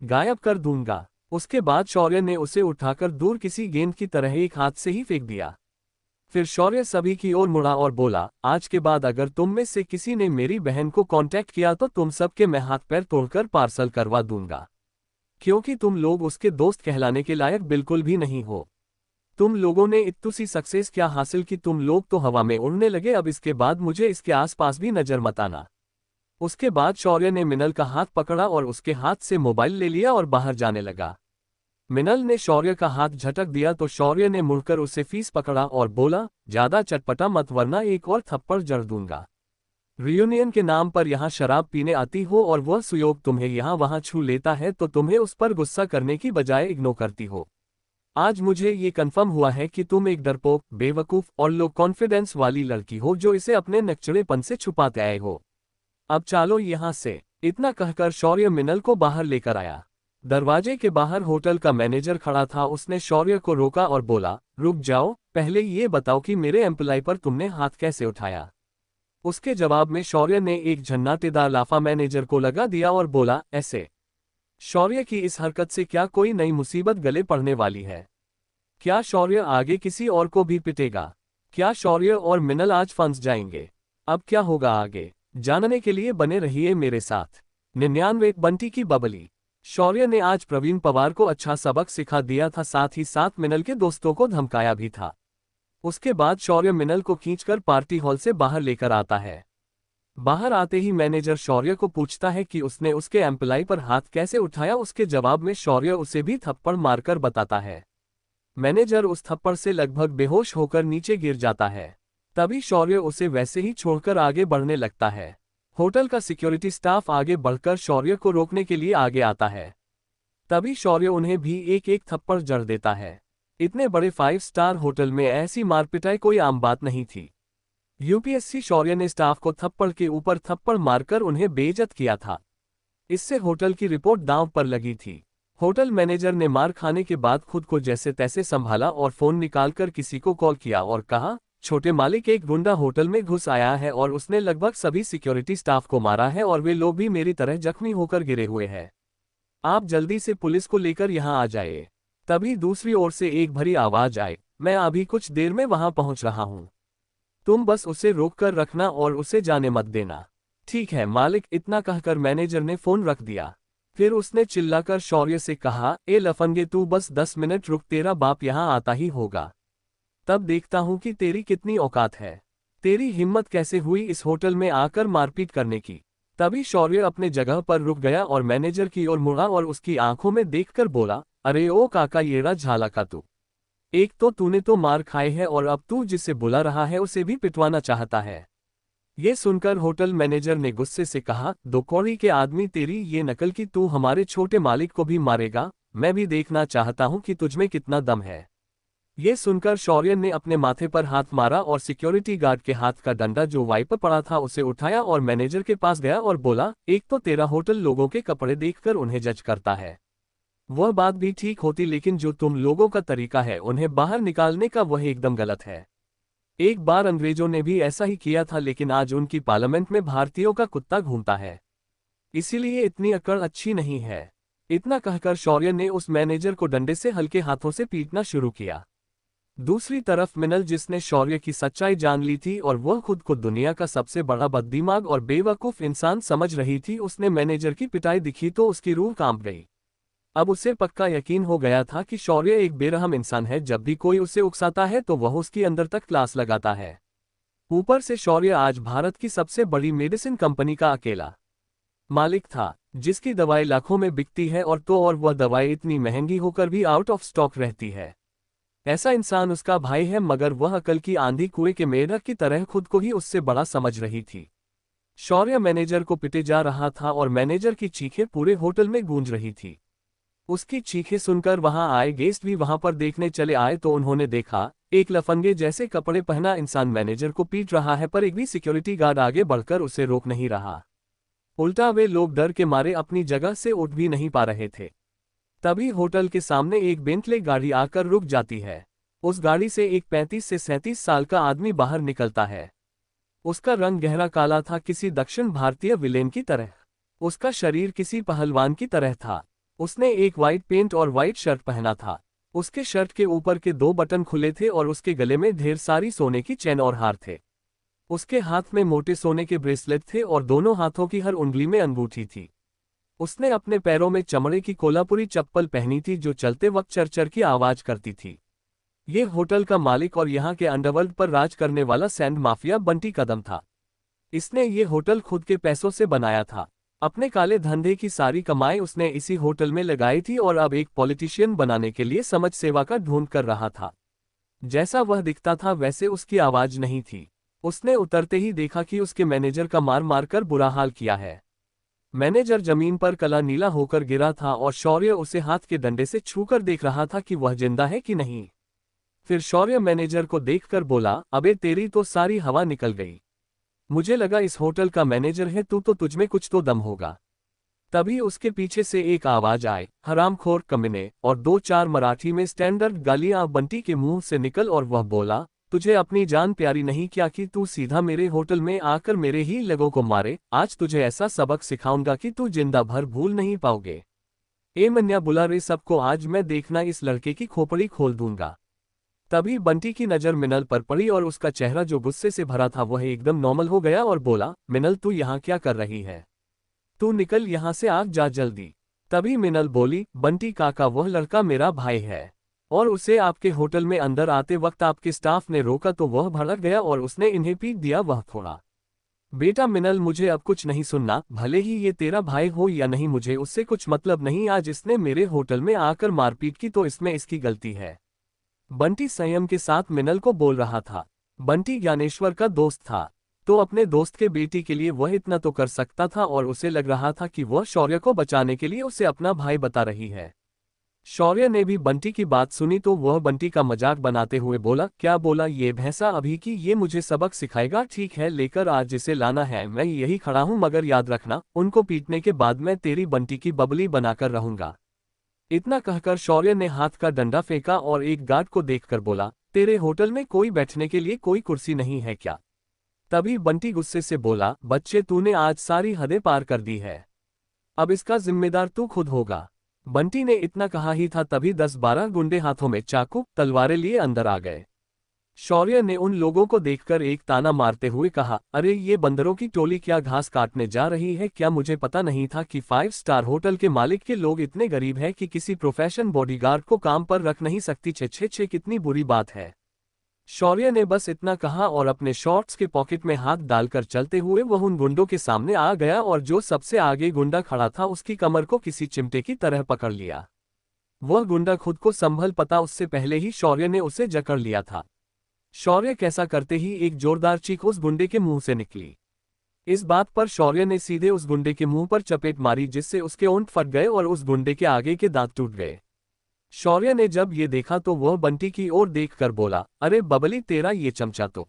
गायब कर दूंगा। उसके बाद शौर्य ने उसे उठाकर दूर किसी गेंद की तरह एक हाथ से ही फेंक दिया। फिर शौर्य सभी की ओर मुड़ा और बोला, आज के बाद अगर तुम में से किसी ने मेरी बहन को कांटेक्ट किया तो तुम सबके मैं हाथ पैर तोड़कर पार्सल करवा दूंगा, क्योंकि तुम लोग उसके दोस्त कहलाने के लायक बिल्कुल भी नहीं हो। तुम लोगों ने इतनी सी सक्सेस क्या हासिल की, तुम लोग तो हवा में उड़ने लगे, अब इसके बाद मुझे इसके आसपास भी नजर मत आना। उसके बाद शौर्य ने मिनल का हाथ पकड़ा और उसके हाथ से मोबाइल ले लिया और बाहर जाने लगा। मिनल ने शौर्य का हाथ झटक दिया तो शौर्य ने मुड़कर उसे फीस पकड़ा और बोला, ज्यादा चटपटा मत वरना एक और थप्पड़ जड़ दूंगा। रियूनियन के नाम पर यहाँ शराब पीने आती हो और वह सुयोग तुम्हें यहाँ वहाँ छू लेता है तो तुम्हें उस पर गुस्सा करने की बजाय इग्नोर करती हो। आज मुझे ये कंफर्म हुआ है कि तुम एक डरपोक, बेवकूफ और लो कॉन्फिडेंस वाली लड़की हो जो इसे अपने नकचड़ेपन से छुपाते आए हो। अब चालो यहाँ से। इतना कहकर शौर्य मिनल को बाहर लेकर आया। दरवाजे के बाहर होटल का मैनेजर खड़ा था। उसने शौर्य को रोका और बोला, रुक जाओ, पहले ये बताओ कि मेरे एम्प्लॉय पर तुमने हाथ कैसे उठाया। उसके जवाब में शौर्य ने एक झन्नाटेदार लाफा मैनेजर को लगा दिया और बोला, ऐसे। शौर्य की इस हरकत से क्या कोई नई मुसीबत गले पड़ने वाली है? क्या शौर्य आगे किसी और को भी पिटेगा? क्या शौर्य और मिनल आज फंस जाएंगे? अब क्या होगा आगे, जानने के लिए बने रहिए मेरे साथ। 99 बंटी की बबली। शौर्य ने आज प्रवीण पवार को अच्छा सबक सिखा दिया था, साथ ही साथ मिनल के दोस्तों को धमकाया भी था। उसके बाद शौर्य मिनल को खींचकर पार्टी हॉल से बाहर लेकर आता है। बाहर आते ही मैनेजर शौर्य को पूछता है कि उसने उसके एम्प्लॉय पर हाथ कैसे उठाया। उसके जवाब में शौर्य उसे भी थप्पड़ मारकर बताता है। मैनेजर उस थप्पड़ से लगभग बेहोश होकर नीचे गिर जाता है। तभी शौर्य उसे वैसे ही छोड़कर आगे बढ़ने लगता है। होटल का सिक्योरिटी स्टाफ आगे बढ़कर शौर्य को रोकने के लिए आगे आता है। तभी शौर्य उन्हें भी एक एक थप्पड़ जड़ देता है। इतने बड़े 5 स्टार होटल में ऐसी मारपिटाई कोई आम बात नहीं थी। यूपीएससी शौर्य ने स्टाफ को थप्पड़ के ऊपर थप्पड़ मारकर उन्हें बेइज्जत किया था। इससे होटल की रिपोर्ट दांव पर लगी थी। होटल मैनेजर ने मार खाने के बाद खुद को जैसे तैसे संभाला और फोन निकालकर किसी को कॉल किया और कहा, छोटे मालिक, एक गुंडा होटल में घुस आया है और उसने लगभग सभी सिक्योरिटी स्टाफ को मारा है और वे लोग भी मेरी तरह जख्मी होकर गिरे हुए हैं। आप जल्दी से पुलिस को लेकर यहां आ जाइए। तभी दूसरी ओर से एक भरी आवाज आई, मैं अभी कुछ देर में वहां पहुंच रहा हूं। तुम बस उसे रोक कर रखना और उसे जाने मत देना। ठीक है मालिक। इतना कहकर मैनेजर ने फोन रख दिया। फिर उसने चिल्लाकर शौर्य से कहा, ए लफंगे, तू बस 10 मिनट रुक, तेरा बाप यहां आता ही होगा। तब देखता हूं कि तेरी कितनी औकात है। तेरी हिम्मत कैसे हुई इस होटल में आकर मारपीट करने की। तभी शौर्य अपने जगह पर रुक गया और मैनेजर की ओर मुड़ा और उसकी आंखों में देखकर बोला, अरे ओ काका, येरा झाला का तू। एक तो तूने तो मार खाए है और अब तू जिसे बुला रहा है उसे भी पिटवाना चाहता है। ये सुनकर होटल मैनेजर ने गुस्से से कहा, दो कौड़ी के आदमी, तेरी ये नकल की तू हमारे छोटे मालिक को भी मारेगा? मैं भी देखना चाहता हूं कि तुझमें कितना दम है। ये सुनकर शौर्य ने अपने माथे पर हाथ मारा और सिक्योरिटी गार्ड के हाथ का डंडा जो वाई पर पड़ा था उसे उठाया और मैनेजर के पास गया और बोला, एक तो तेरा होटल लोगों के कपड़े देखकर उन्हें जज करता है। वह बात भी ठीक होती, लेकिन जो तुम लोगों का तरीका है उन्हें बाहर निकालने का, वह एकदम गलत है। एक बार अंग्रेजों ने भी ऐसा ही किया था, लेकिन आज उनकी पार्लियामेंट में भारतीयों का कुत्ता घूमता है। इसीलिए इतनी अकड़ अच्छी नहीं है। इतना कहकर शौर्य ने उस मैनेजर को डंडे से हल्के हाथों से पीटना शुरू किया। दूसरी तरफ मिनल, जिसने शौर्य की सच्चाई जान ली थी और वह खुद को दुनिया का सबसे बड़ा बददिमाग और बेवकूफ इंसान समझ रही थी, उसने मैनेजर की पिटाई दिखी तो उसकी रूह कांप गई। अब उसे पक्का यकीन हो गया था कि शौर्य एक बेरहम इंसान है। जब भी कोई उसे उकसाता है तो वह उसकी अंदर तक क्लास लगाता है। ऊपर से शौर्य आज भारत की सबसे बड़ी मेडिसिन कंपनी का अकेला मालिक था, जिसकी दवाई लाखों में बिकती है और वह दवाई इतनी महंगी होकर भी आउट ऑफ स्टॉक रहती है। ऐसा इंसान उसका भाई है, मगर वह अकल की आंधी कुएं के मेढक की तरह खुद को ही उससे बड़ा समझ रही थी। शौर्य मैनेजर को पिटे जा रहा था और मैनेजर की चीखें पूरे होटल में गूंज रही थी। उसकी चीखें सुनकर वहां आए गेस्ट भी वहां पर देखने चले आए तो उन्होंने देखा, एक लफंगे जैसे कपड़े पहना इंसान मैनेजर को पीट रहा है, पर एक भी सिक्योरिटी गार्ड आगे बढ़कर उसे रोक नहीं रहा। उल्टा वे लोग डर के मारे अपनी जगह से उठ भी नहीं पा रहे थे। तभी होटल के सामने एक बेंटले गाड़ी आकर रुक जाती है। उस गाड़ी से एक 35 से 37 साल का आदमी बाहर निकलता है। उसका रंग गहरा काला था, किसी दक्षिण भारतीय विलेन की तरह। उसका शरीर किसी पहलवान की तरह था। उसने एक वाइट पेंट और वाइट शर्ट पहना था। उसके शर्ट के ऊपर के 2 बटन खुले थे और उसके गले में ढेर सारी सोने की चेन और हार थे। उसके हाथ में मोटे सोने के ब्रेसलेट थे और दोनों हाथों की हर उंगली में अंगूठी थी। उसने अपने पैरों में चमड़े की कोल्हापुरी चप्पल पहनी थी जो चलते वक्त चरचर की आवाज करती थी। ये होटल का मालिक और यहाँ के अंडरवर्ल्ड पर राज करने वाला सैंड माफिया बंटी कदम था। इसने ये होटल खुद के पैसों से बनाया था। अपने काले धंधे की सारी कमाई उसने इसी होटल में लगाई थी और अब एक पॉलिटिशियन बनाने के लिए समाज सेवा का ढूंढ कर रहा था। जैसा वह दिखता था वैसे उसकी आवाज नहीं थी। उसने उतरते ही देखा कि उसके मैनेजर का मार मार कर बुरा हाल किया है। मैनेजर जमीन पर कला नीला होकर गिरा था और शौर्य उसे हाथ के डंडे से छूकर देख रहा था कि वह जिंदा है कि नहीं। फिर शौर्य मैनेजर को देखकर बोला, अबे तेरी तो सारी हवा निकल गई। मुझे लगा इस होटल का मैनेजर है तू, तो तुझमें कुछ तो दम होगा। तभी उसके पीछे से एक आवाज आए, हरामखोर कमीने, और दो चार मराठी में स्टैंडर्ड गालियां बंटी के मुंह से निकल और वह बोला, तुझे अपनी जान प्यारी नहीं क्या कि तू सीधा मेरे होटल में आकर मेरे ही लोगों को मारे। आज तुझे ऐसा सबक सिखाऊंगा कि तू जिंदा भर भूल नहीं पाओगे। ए मन्या बुला रे सबको, आज मैं देखना इस लड़के की खोपड़ी खोल दूंगा। तभी बंटी की नजर मिनल पर पड़ी और उसका चेहरा जो गुस्से से भरा था वह एकदम नॉर्मल हो गया और बोला, मिनल तू यहाँ क्या कर रही है? तू निकल यहाँ से, आग जा जल्दी। तभी मिनल बोली, बंटी काका वह लड़का मेरा भाई है और उसे आपके होटल में अंदर आते वक्त आपके स्टाफ ने रोका तो वह भड़क गया और उसने इन्हें पीट दिया। वह थोड़ा बेटा मिनल मुझे अब कुछ नहीं सुनना, भले ही ये तेरा भाई हो या नहीं मुझे उससे कुछ मतलब नहीं। आज इसने मेरे होटल में आकर मारपीट की तो इसमें इसकी गलती है। बंटी संयम के साथ मिनल को बोल रहा था। बंटी ज्ञानेश्वर का दोस्त था तो अपने दोस्त के बेटी के लिए वह इतना तो कर सकता था और उसे लग रहा था कि वह शौर्य को बचाने के लिए उसे अपना भाई बता रही है। शौर्य ने भी बंटी की बात सुनी तो वह बंटी का मजाक बनाते हुए बोला, क्या बोला ये भैंसा अभी की, ये मुझे सबक सिखाएगा? ठीक है लेकर आज जिसे लाना है, मैं यही खड़ा हूं, मगर याद रखना उनको पीटने के बाद मैं तेरी बंटी की बबली बनाकर रहूंगा। इतना कहकर शौर्य ने हाथ का डंडा फेंका और एक गार्ड को देखकर बोला, तेरे होटल में कोई बैठने के लिए कोई कुर्सी नहीं है क्या? तभी बंटी गुस्से से बोला, बच्चे तूने आज सारी हदें पार कर दी है, अब इसका जिम्मेदार तू खुद होगा। बंटी ने इतना कहा ही था तभी 10-12 गुंडे हाथों में चाकू तलवारें लिए अंदर आ गए। शौर्य ने उन लोगों को देखकर एक ताना मारते हुए कहा, अरे ये बंदरों की टोली क्या घास काटने जा रही है? क्या मुझे पता नहीं था कि 5 स्टार होटल के मालिक के लोग इतने गरीब हैं कि किसी प्रोफेशन बॉडीगार्ड को काम पर रख नहीं सकती। छे छे छे, कितनी बुरी बात है। शौर्य ने बस इतना कहा और अपने शॉर्ट्स के पॉकेट में हाथ डालकर चलते हुए वह उन गुंडों के सामने आ गया और जो सबसे आगे गुंडा खड़ा था उसकी कमर को किसी चिमटे की तरह पकड़ लिया। वह गुंडा खुद को संभल पता उससे पहले ही शौर्य ने उसे जकड़ लिया था। शौर्य कैसा करते ही एक जोरदार चीख उस गुंडे के मुंह से निकली। इस बात पर शौर्य ने सीधे उस गुंडे के मुंह पर चपेट मारी जिससे उसके ओंठ फट गए और उस गुंडे के आगे के दांत टूट गए। शौर्य ने जब ये देखा तो वह बंटी की ओर देखकर बोला, अरे बबली तेरा ये चमचा तो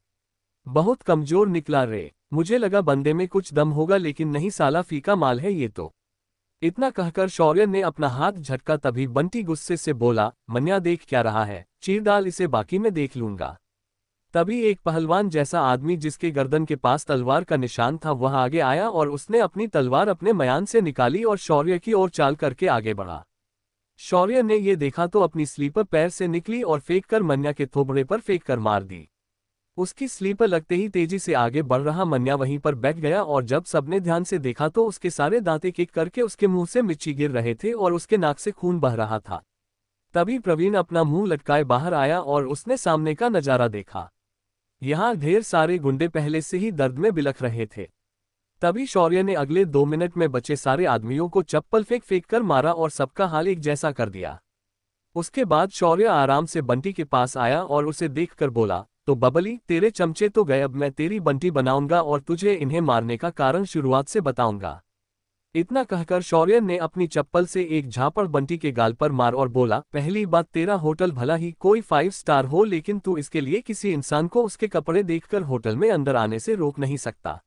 बहुत कमजोर निकला रे, मुझे लगा बंदे में कुछ दम होगा लेकिन नहीं, साला फीका माल है ये तो। इतना कहकर शौर्य ने अपना हाथ झटका तभी बंटी गुस्से से बोला, मन्या देख क्या रहा है, चीर डाल इसे, बाकी मैं देख लूंगा। तभी एक पहलवान जैसा आदमी जिसके गर्दन के पास तलवार का निशान था वह आगे आया और उसने अपनी तलवार अपने मयान से निकाली और शौर्य की ओर चाल करके आगे बढ़ा। शौर्य ने ये देखा तो अपनी स्लीपर पैर से निकली और फेंक कर मन्या के थोबड़े पर फेंक कर मार दी। उसकी स्लीपर लगते ही तेजी से आगे बढ़ रहा मन्या वहीं पर बैठ गया और जब सबने ध्यान से देखा तो उसके सारे दांत एक एक करके उसके मुंह से मिर्ची गिर रहे थे और उसके नाक से खून बह रहा था। तभी प्रवीण अपना मुंह लटकाए बाहर आया और उसने सामने का नजारा देखा। यहाँ ढेर सारे गुंडे पहले से ही दर्द में बिलख रहे थे। तभी शौर्य ने अगले 2 मिनट में बचे सारे आदमियों को चप्पल फेंक कर मारा और सबका हाल एक जैसा कर दिया। उसके बाद शौर्य आराम से बंटी के पास आया और उसे देखकर बोला, तो बबली तेरे चमचे तो गए, अब मैं तेरी बंटी बनाऊंगा और तुझे इन्हें मारने का कारण शुरुआत से बताऊंगा। इतना कहकर शौर्य ने अपनी चप्पल से एक झापड़ बंटी के गाल पर मार और बोला, पहली बात तेरा होटल भला ही कोई 5 स्टार हो लेकिन तू इसके लिए किसी इंसान को उसके कपड़े देखकर होटल में अंदर आने से रोक नहीं सकता।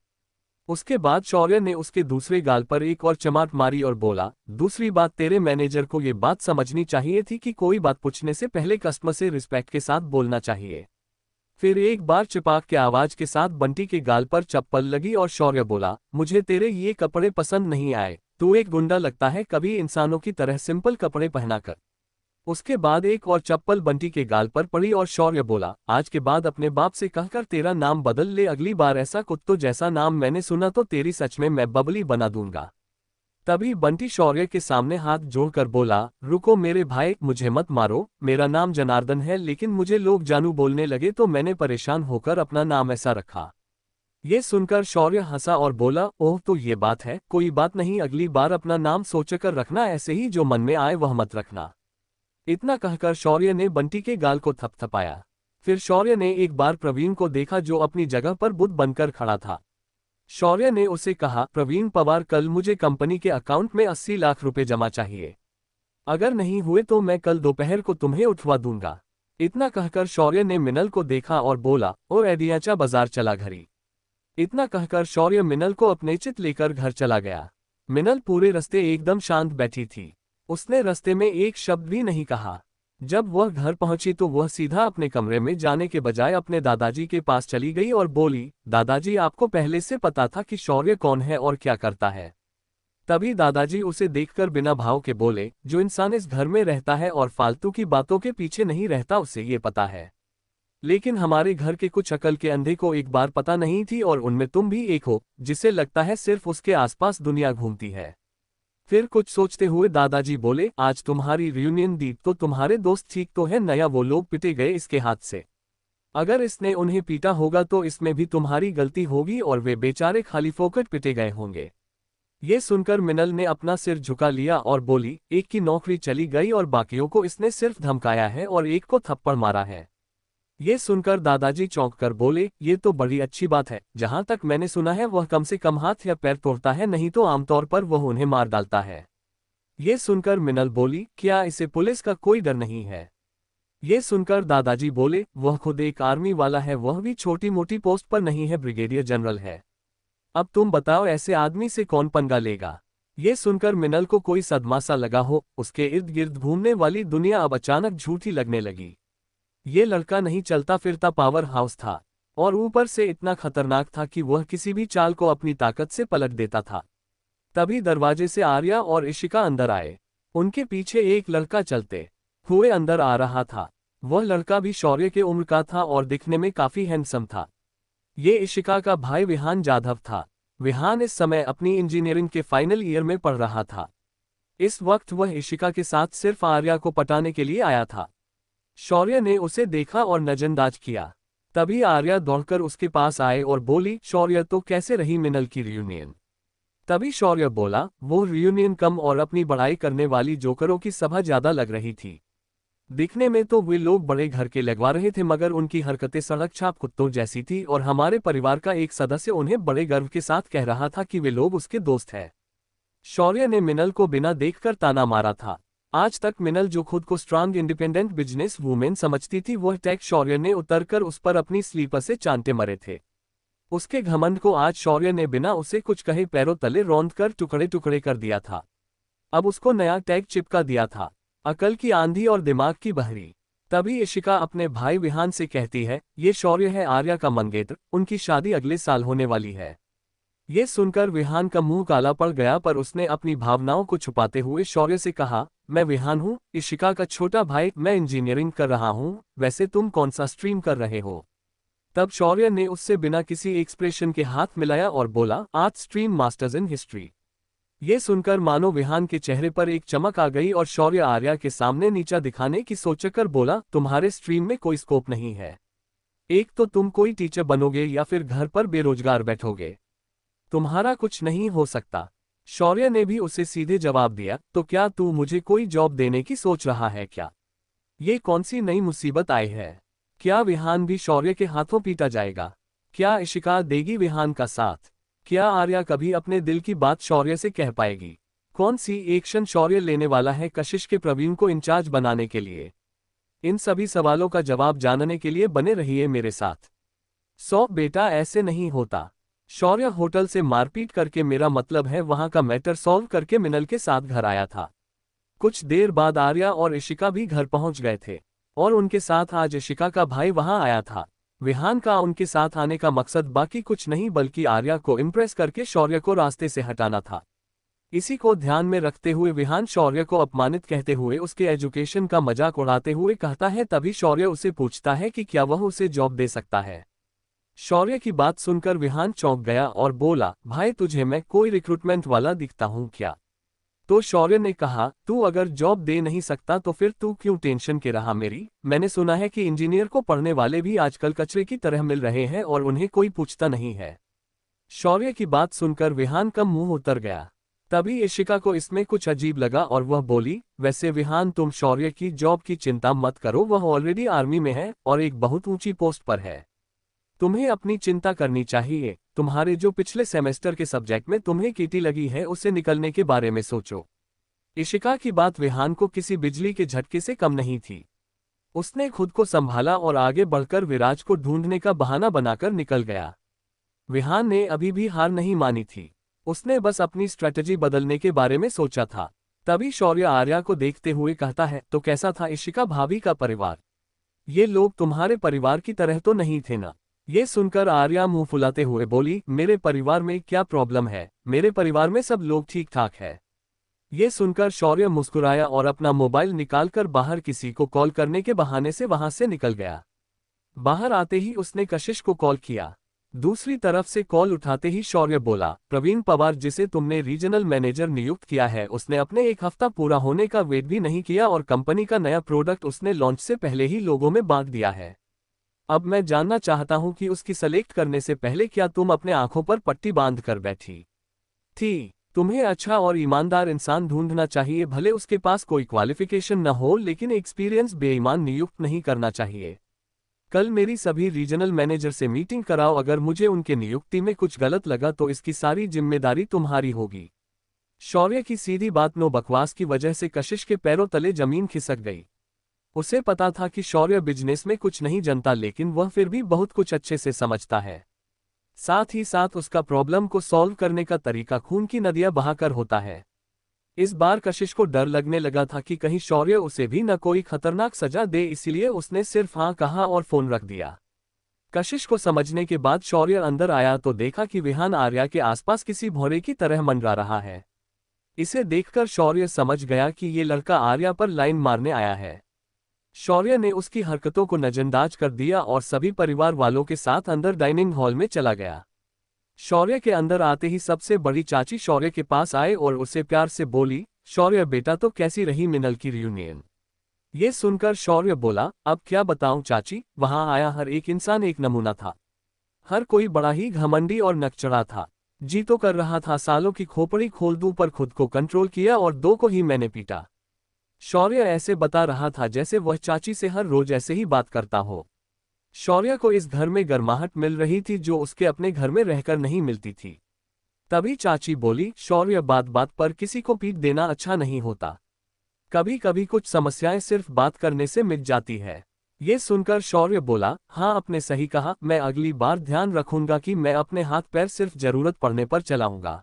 उसके बाद शौर्य ने उसके दूसरे गाल पर एक और चमाट मारी और बोला, दूसरी बात तेरे मैनेजर को ये बात समझनी चाहिए थी कि कोई बात पूछने से पहले कस्टमर से रिस्पेक्ट के साथ बोलना चाहिए। फिर एक बार चिपाक के आवाज के साथ बंटी के गाल पर चप्पल लगी और शौर्य बोला, मुझे तेरे ये कपड़े पसंद नहीं आए, तू एक गुंडा लगता है कभी इंसानों की तरह सिंपल कपड़े पहनाकर। उसके बाद एक और चप्पल बंटी के गाल पर पड़ी और शौर्य बोला, आज के बाद अपने बाप से कहकर तेरा नाम बदल ले, अगली बार ऐसा कुत्तों जैसा नाम मैंने सुना तो तेरी सच में मैं बबली बना दूंगा। तभी बंटी शौर्य के सामने हाथ जोड़कर बोला, रुको मेरे भाई, मुझे मत मारो, मेरा नाम जनार्दन है लेकिन मुझे लोग जानू बोलने लगे तो मैंने परेशान होकर अपना नाम ऐसा रखा। ये सुनकर शौर्य हंसा और बोला, ओह तो ये बात है, कोई बात नहीं, अगली बार अपना नाम सोचकर रखना, ऐसे ही जो मन में आए वह मत रखना। इतना कहकर शौर्य ने बंटी के गाल को थपथपाया। फिर शौर्य ने एक बार प्रवीण को देखा जो अपनी जगह पर बुद्ध बनकर खड़ा था। शौर्य ने उसे कहा, प्रवीण पवार, कल मुझे कंपनी के अकाउंट में 80 लाख रुपए जमा चाहिए, अगर नहीं हुए तो मैं कल दोपहर को तुम्हें उठवा दूंगा। इतना कहकर शौर्य ने मिनल को देखा और बोला, ओ एडियाचा बाजार चला घरी। इतना कहकर शौर्य मिनल को अपने चित लेकर घर चला गया। मिनल पूरे रास्ते एकदम शांत बैठी थी। उसने रास्ते में एक शब्द भी नहीं कहा। जब वह घर पहुंची तो वह सीधा अपने कमरे में जाने के बजाय अपने दादाजी के पास चली गई और बोली, दादाजी आपको पहले से पता था कि शौर्य कौन है और क्या करता है। तभी दादाजी उसे देखकर बिना भाव के बोले, जो इंसान इस घर में रहता है और फालतू की बातों के पीछे नहीं रहता उसे ये पता है। लेकिन हमारे घर के कुछ अकल के अंधे को एक बार पता नहीं थी और उनमें तुम भी एक हो, जिसे लगता है सिर्फ उसके आसपास दुनिया घूमती है। फिर कुछ सोचते हुए दादाजी बोले, आज तुम्हारी रियूनियन दी तो तुम्हारे दोस्त ठीक तो है, नया वो लोग पिटे गए इसके हाथ से। अगर इसने उन्हें पीटा होगा तो इसमें भी तुम्हारी गलती होगी और वे बेचारे खाली फोकट पिटे गए होंगे। ये सुनकर मिनल ने अपना सिर झुका लिया और बोली, एक की नौकरी चली गई और बाकियों को इसने सिर्फ धमकाया है और एक को थप्पड़ मारा है। ये सुनकर दादाजी चौंक कर बोले, ये तो बड़ी अच्छी बात है। जहां तक मैंने सुना है वह कम से कम हाथ या पैर तोड़ता है, नहीं तो आमतौर पर वह उन्हें मार डालता है। ये सुनकर मिनल बोली, क्या इसे पुलिस का कोई डर नहीं है? ये सुनकर दादाजी बोले, वह खुद एक आर्मी वाला है, वह भी छोटी मोटी पोस्ट पर नहीं है, ब्रिगेडियर जनरल है। अब तुम बताओ ऐसे आदमी से कौन पंगा लेगा? ये सुनकर मिनल को कोई सदमा सा लगा हो। उसके इर्द गिर्द घूमने वाली दुनिया अब अचानक झूठी लगने लगी। ये लड़का नहीं चलता फिरता पावर हाउस था और ऊपर से इतना खतरनाक था कि वह किसी भी चाल को अपनी ताकत से पलट देता था। तभी दरवाजे से आर्या और इशिका अंदर आए। उनके पीछे एक लड़का चलते हुए अंदर आ रहा था। वह लड़का भी शौर्य के उम्र का था और दिखने में काफी हैंडसम था। ये इशिका का भाई विहान जाधव था। विहान इस समय अपनी इंजीनियरिंग के फाइनल ईयर में पढ़ रहा था। इस वक्त वह इशिका के साथ सिर्फ आर्या को पटाने के लिए आया था। शौर्य ने उसे देखा और नजरअंदाज किया। तभी आर्या दौड़कर उसके पास आए और बोली, शौर्य तो कैसे रही मिनल की रियूनियन? तभी शौर्य बोला, वो रियूनियन कम और अपनी बड़ाई करने वाली जोकरों की सभा ज्यादा लग रही थी। दिखने में तो वे लोग बड़े घर के लगवा रहे थे, मगर उनकी हरकतें सड़क छाप कुत्तों जैसी थी और हमारे परिवार का एक सदस्य उन्हें बड़े गर्व के साथ कह रहा था कि वे लोग उसके दोस्त हैं। शौर्य ने मिनल को बिना देखकर ताना मारा था। आज तक मिनल जो खुद को स्ट्रांग इंडिपेंडेंट बिजनेस वूमेन समझती थी, वह टैग शौर्य ने उतरकर उस पर अपनी स्लीपर से चांटे मरे थे। उसके घमंड को आज शौर्य ने बिना उसे कुछ कहे पैरों तले रौंदकर टुकड़े टुकड़े कर दिया था। अब उसको नया टैग चिपका दिया था, अकल की आंधी और दिमाग की बहरी। तभी इशिका अपने भाई विहान से कहती है, ये शौर्य है आर्या का मंगेतर, उनकी शादी अगले साल होने वाली है। ये सुनकर विहान का मुंह काला पड़ गया, पर उसने अपनी भावनाओं को छुपाते हुए शौर्य से कहा, मैं विहान हूँ, इशिका का छोटा भाई, मैं इंजीनियरिंग कर रहा हूँ, वैसे तुम कौन सा स्ट्रीम कर रहे हो? तब शौर्य ने उससे बिना किसी एक्सप्रेशन के हाथ मिलाया और बोला, arts stream, masters in history. ये सुनकर मानो विहान के चेहरे पर एक चमक आ गई और शौर्य आर्या के सामने नीचा दिखाने की सोचकर बोला, तुम्हारे स्ट्रीम में कोई स्कोप नहीं है। एक तो तुम कोई टीचर बनोगे या फिर घर पर बेरोजगार बैठोगे, तुम्हारा कुछ नहीं हो सकता। शौर्य ने भी उसे सीधे जवाब दिया, तो क्या तू मुझे कोई जॉब देने की सोच रहा है क्या? ये कौन सी नई मुसीबत आई है? क्या विहान भी शौर्य के हाथों पीटा जाएगा? क्या इशिका देगी विहान का साथ? क्या आर्या कभी अपने दिल की बात शौर्य से कह पाएगी? कौन सी एक्शन शौर्य लेने वाला है कशिश के प्रवीण को इंचार्ज बनाने के लिए? इन सभी सवालों का जवाब जानने के लिए बने रहिए मेरे साथ। बेटा ऐसे नहीं होता। शौर्य होटल से मारपीट करके, मेरा मतलब है वहां का मैटर सॉल्व करके मिनल के साथ घर आया था। कुछ देर बाद आर्या और इशिका भी घर पहुंच गए थे और उनके साथ आज इशिका का भाई वहां आया था। विहान का उनके साथ आने का मकसद बाकी कुछ नहीं बल्कि आर्या को इम्प्रेस करके शौर्य को रास्ते से हटाना था। इसी को ध्यान में रखते हुए विहान शौर्य को अपमानित कहते हुए उसके एजुकेशन का मजाक उड़ाते हुए कहता है। तभी शौर्य उसे पूछता है कि क्या वह उसे जॉब दे सकता है। शौर्य की बात सुनकर विहान चौंक गया और बोला, भाई तुझे मैं कोई रिक्रूटमेंट वाला दिखता हूं क्या? तो शौर्य ने कहा, तू अगर जॉब दे नहीं सकता तो फिर तू क्यों टेंशन के रहा मेरी? मैंने सुना है कि इंजीनियर को पढ़ने वाले भी आजकल कचरे की तरह मिल रहे हैं और उन्हें कोई पूछता नहीं है। शौर्य की बात सुनकर विहान का मुंह उतर गया। तभी इशिका को इसमें कुछ अजीब लगा और वह बोली, वैसे विहान तुम शौर्य की जॉब की चिंता मत करो, वह ऑलरेडी आर्मी में है और एक बहुत ऊंची पोस्ट पर है। तुम्हें अपनी चिंता करनी चाहिए। तुम्हारे जो पिछले सेमेस्टर के सब्जेक्ट में तुम्हें कीटी लगी है उसे निकलने के बारे में सोचो। इशिका की बात विहान को किसी बिजली के झटके से कम नहीं थी। उसने खुद को संभाला और आगे बढ़कर विराज को ढूंढने का बहाना बनाकर निकल गया। विहान ने अभी भी हार नहीं मानी थी। उसने बस अपनी स्ट्रेटजी बदलने के बारे में सोचा था। तभी शौर्य आर्या को देखते हुए कहता है, तो कैसा था इशिका भाभी का परिवार? ये लोग तुम्हारे परिवार की तरह तो नहीं थे ना? ये सुनकर आर्या मुंह फुलाते हुए बोली, मेरे परिवार में क्या प्रॉब्लम है, मेरे परिवार में सब लोग ठीक ठाक है। ये सुनकर शौर्य मुस्कुराया और अपना मोबाइल निकालकर बाहर किसी को कॉल करने के बहाने से वहां से निकल गया। बाहर आते ही उसने कशिश को कॉल किया। दूसरी तरफ से कॉल उठाते ही शौर्य बोला, प्रवीण पवार जिसे तुमने रीजनल मैनेजर नियुक्त किया है उसने अपने 1 हफ्ता पूरा होने का वेट भी नहीं किया और कंपनी का नया प्रोडक्ट उसने लॉन्च से पहले ही लोगों में बांट दिया है। अब मैं जानना चाहता हूं कि उसकी सेलेक्ट करने से पहले क्या तुम अपने आंखों पर पट्टी बांध कर बैठी थी? तुम्हें अच्छा और ईमानदार इंसान ढूंढना चाहिए, भले उसके पास कोई क्वालिफिकेशन न हो, लेकिन एक्सपीरियंस बेईमान नियुक्त नहीं करना चाहिए। कल मेरी सभी रीजनल मैनेजर से मीटिंग कराओ, अगर मुझे उनके नियुक्ति में कुछ गलत लगा तो इसकी सारी जिम्मेदारी तुम्हारी होगी। शौर्य की सीधी बात नो बकवास की वजह से कशिश के पैरों तले जमीन खिसक गई। उसे पता था कि शौर्य बिजनेस में कुछ नहीं जानता, लेकिन वह फिर भी बहुत कुछ अच्छे से समझता है। साथ ही साथ उसका प्रॉब्लम को सॉल्व करने का तरीका खून की नदियां बहाकर होता है। इस बार कशिश को डर लगने लगा था कि कहीं शौर्य उसे भी न कोई खतरनाक सजा दे, इसलिए उसने सिर्फ हाँ कहा और फोन रख दिया। कशिश को समझने के बाद शौर्य अंदर आया तो देखा कि विहान आर्या के आसपास किसी भौरे की तरह मंडरा रहा है। इसे देखकर शौर्य समझ गया कि ये लड़का आर्या पर लाइन मारने आया है। शौर्य ने उसकी हरकतों को नजरअंदाज कर दिया और सभी परिवार वालों के साथ अंदर डाइनिंग हॉल में चला गया। शौर्य के अंदर आते ही सबसे बड़ी चाची शौर्य के पास आए और उसे प्यार से बोली, शौर्य बेटा तो कैसी रही मिनल की रियूनियन? ये सुनकर शौर्य बोला, अब क्या बताऊं चाची, वहां आया हर एक इंसान एक नमूना था। हर कोई बड़ा ही घमंडी और नकचढ़ा था। जी तो कर रहा था सालों की खोपड़ी खोल दूं, पर खुद को कंट्रोल किया और 2 को ही मैंने पीटा। शौर्य ऐसे बता रहा था जैसे वह चाची से हर रोज ऐसे ही बात करता हो। शौर्य को इस घर में गर्माहट मिल रही थी जो उसके अपने घर में रहकर नहीं मिलती थी। तभी चाची बोली, शौर्य बात बात पर किसी को पीट देना अच्छा नहीं होता। कभी कभी कुछ समस्याएं सिर्फ बात करने से मिट जाती है। ये सुनकर शौर्य बोला, हाँ आपने सही कहा, मैं अगली बार ध्यान रखूंगा कि मैं अपने हाथ पैर सिर्फ जरूरत पड़ने पर चलाऊंगा।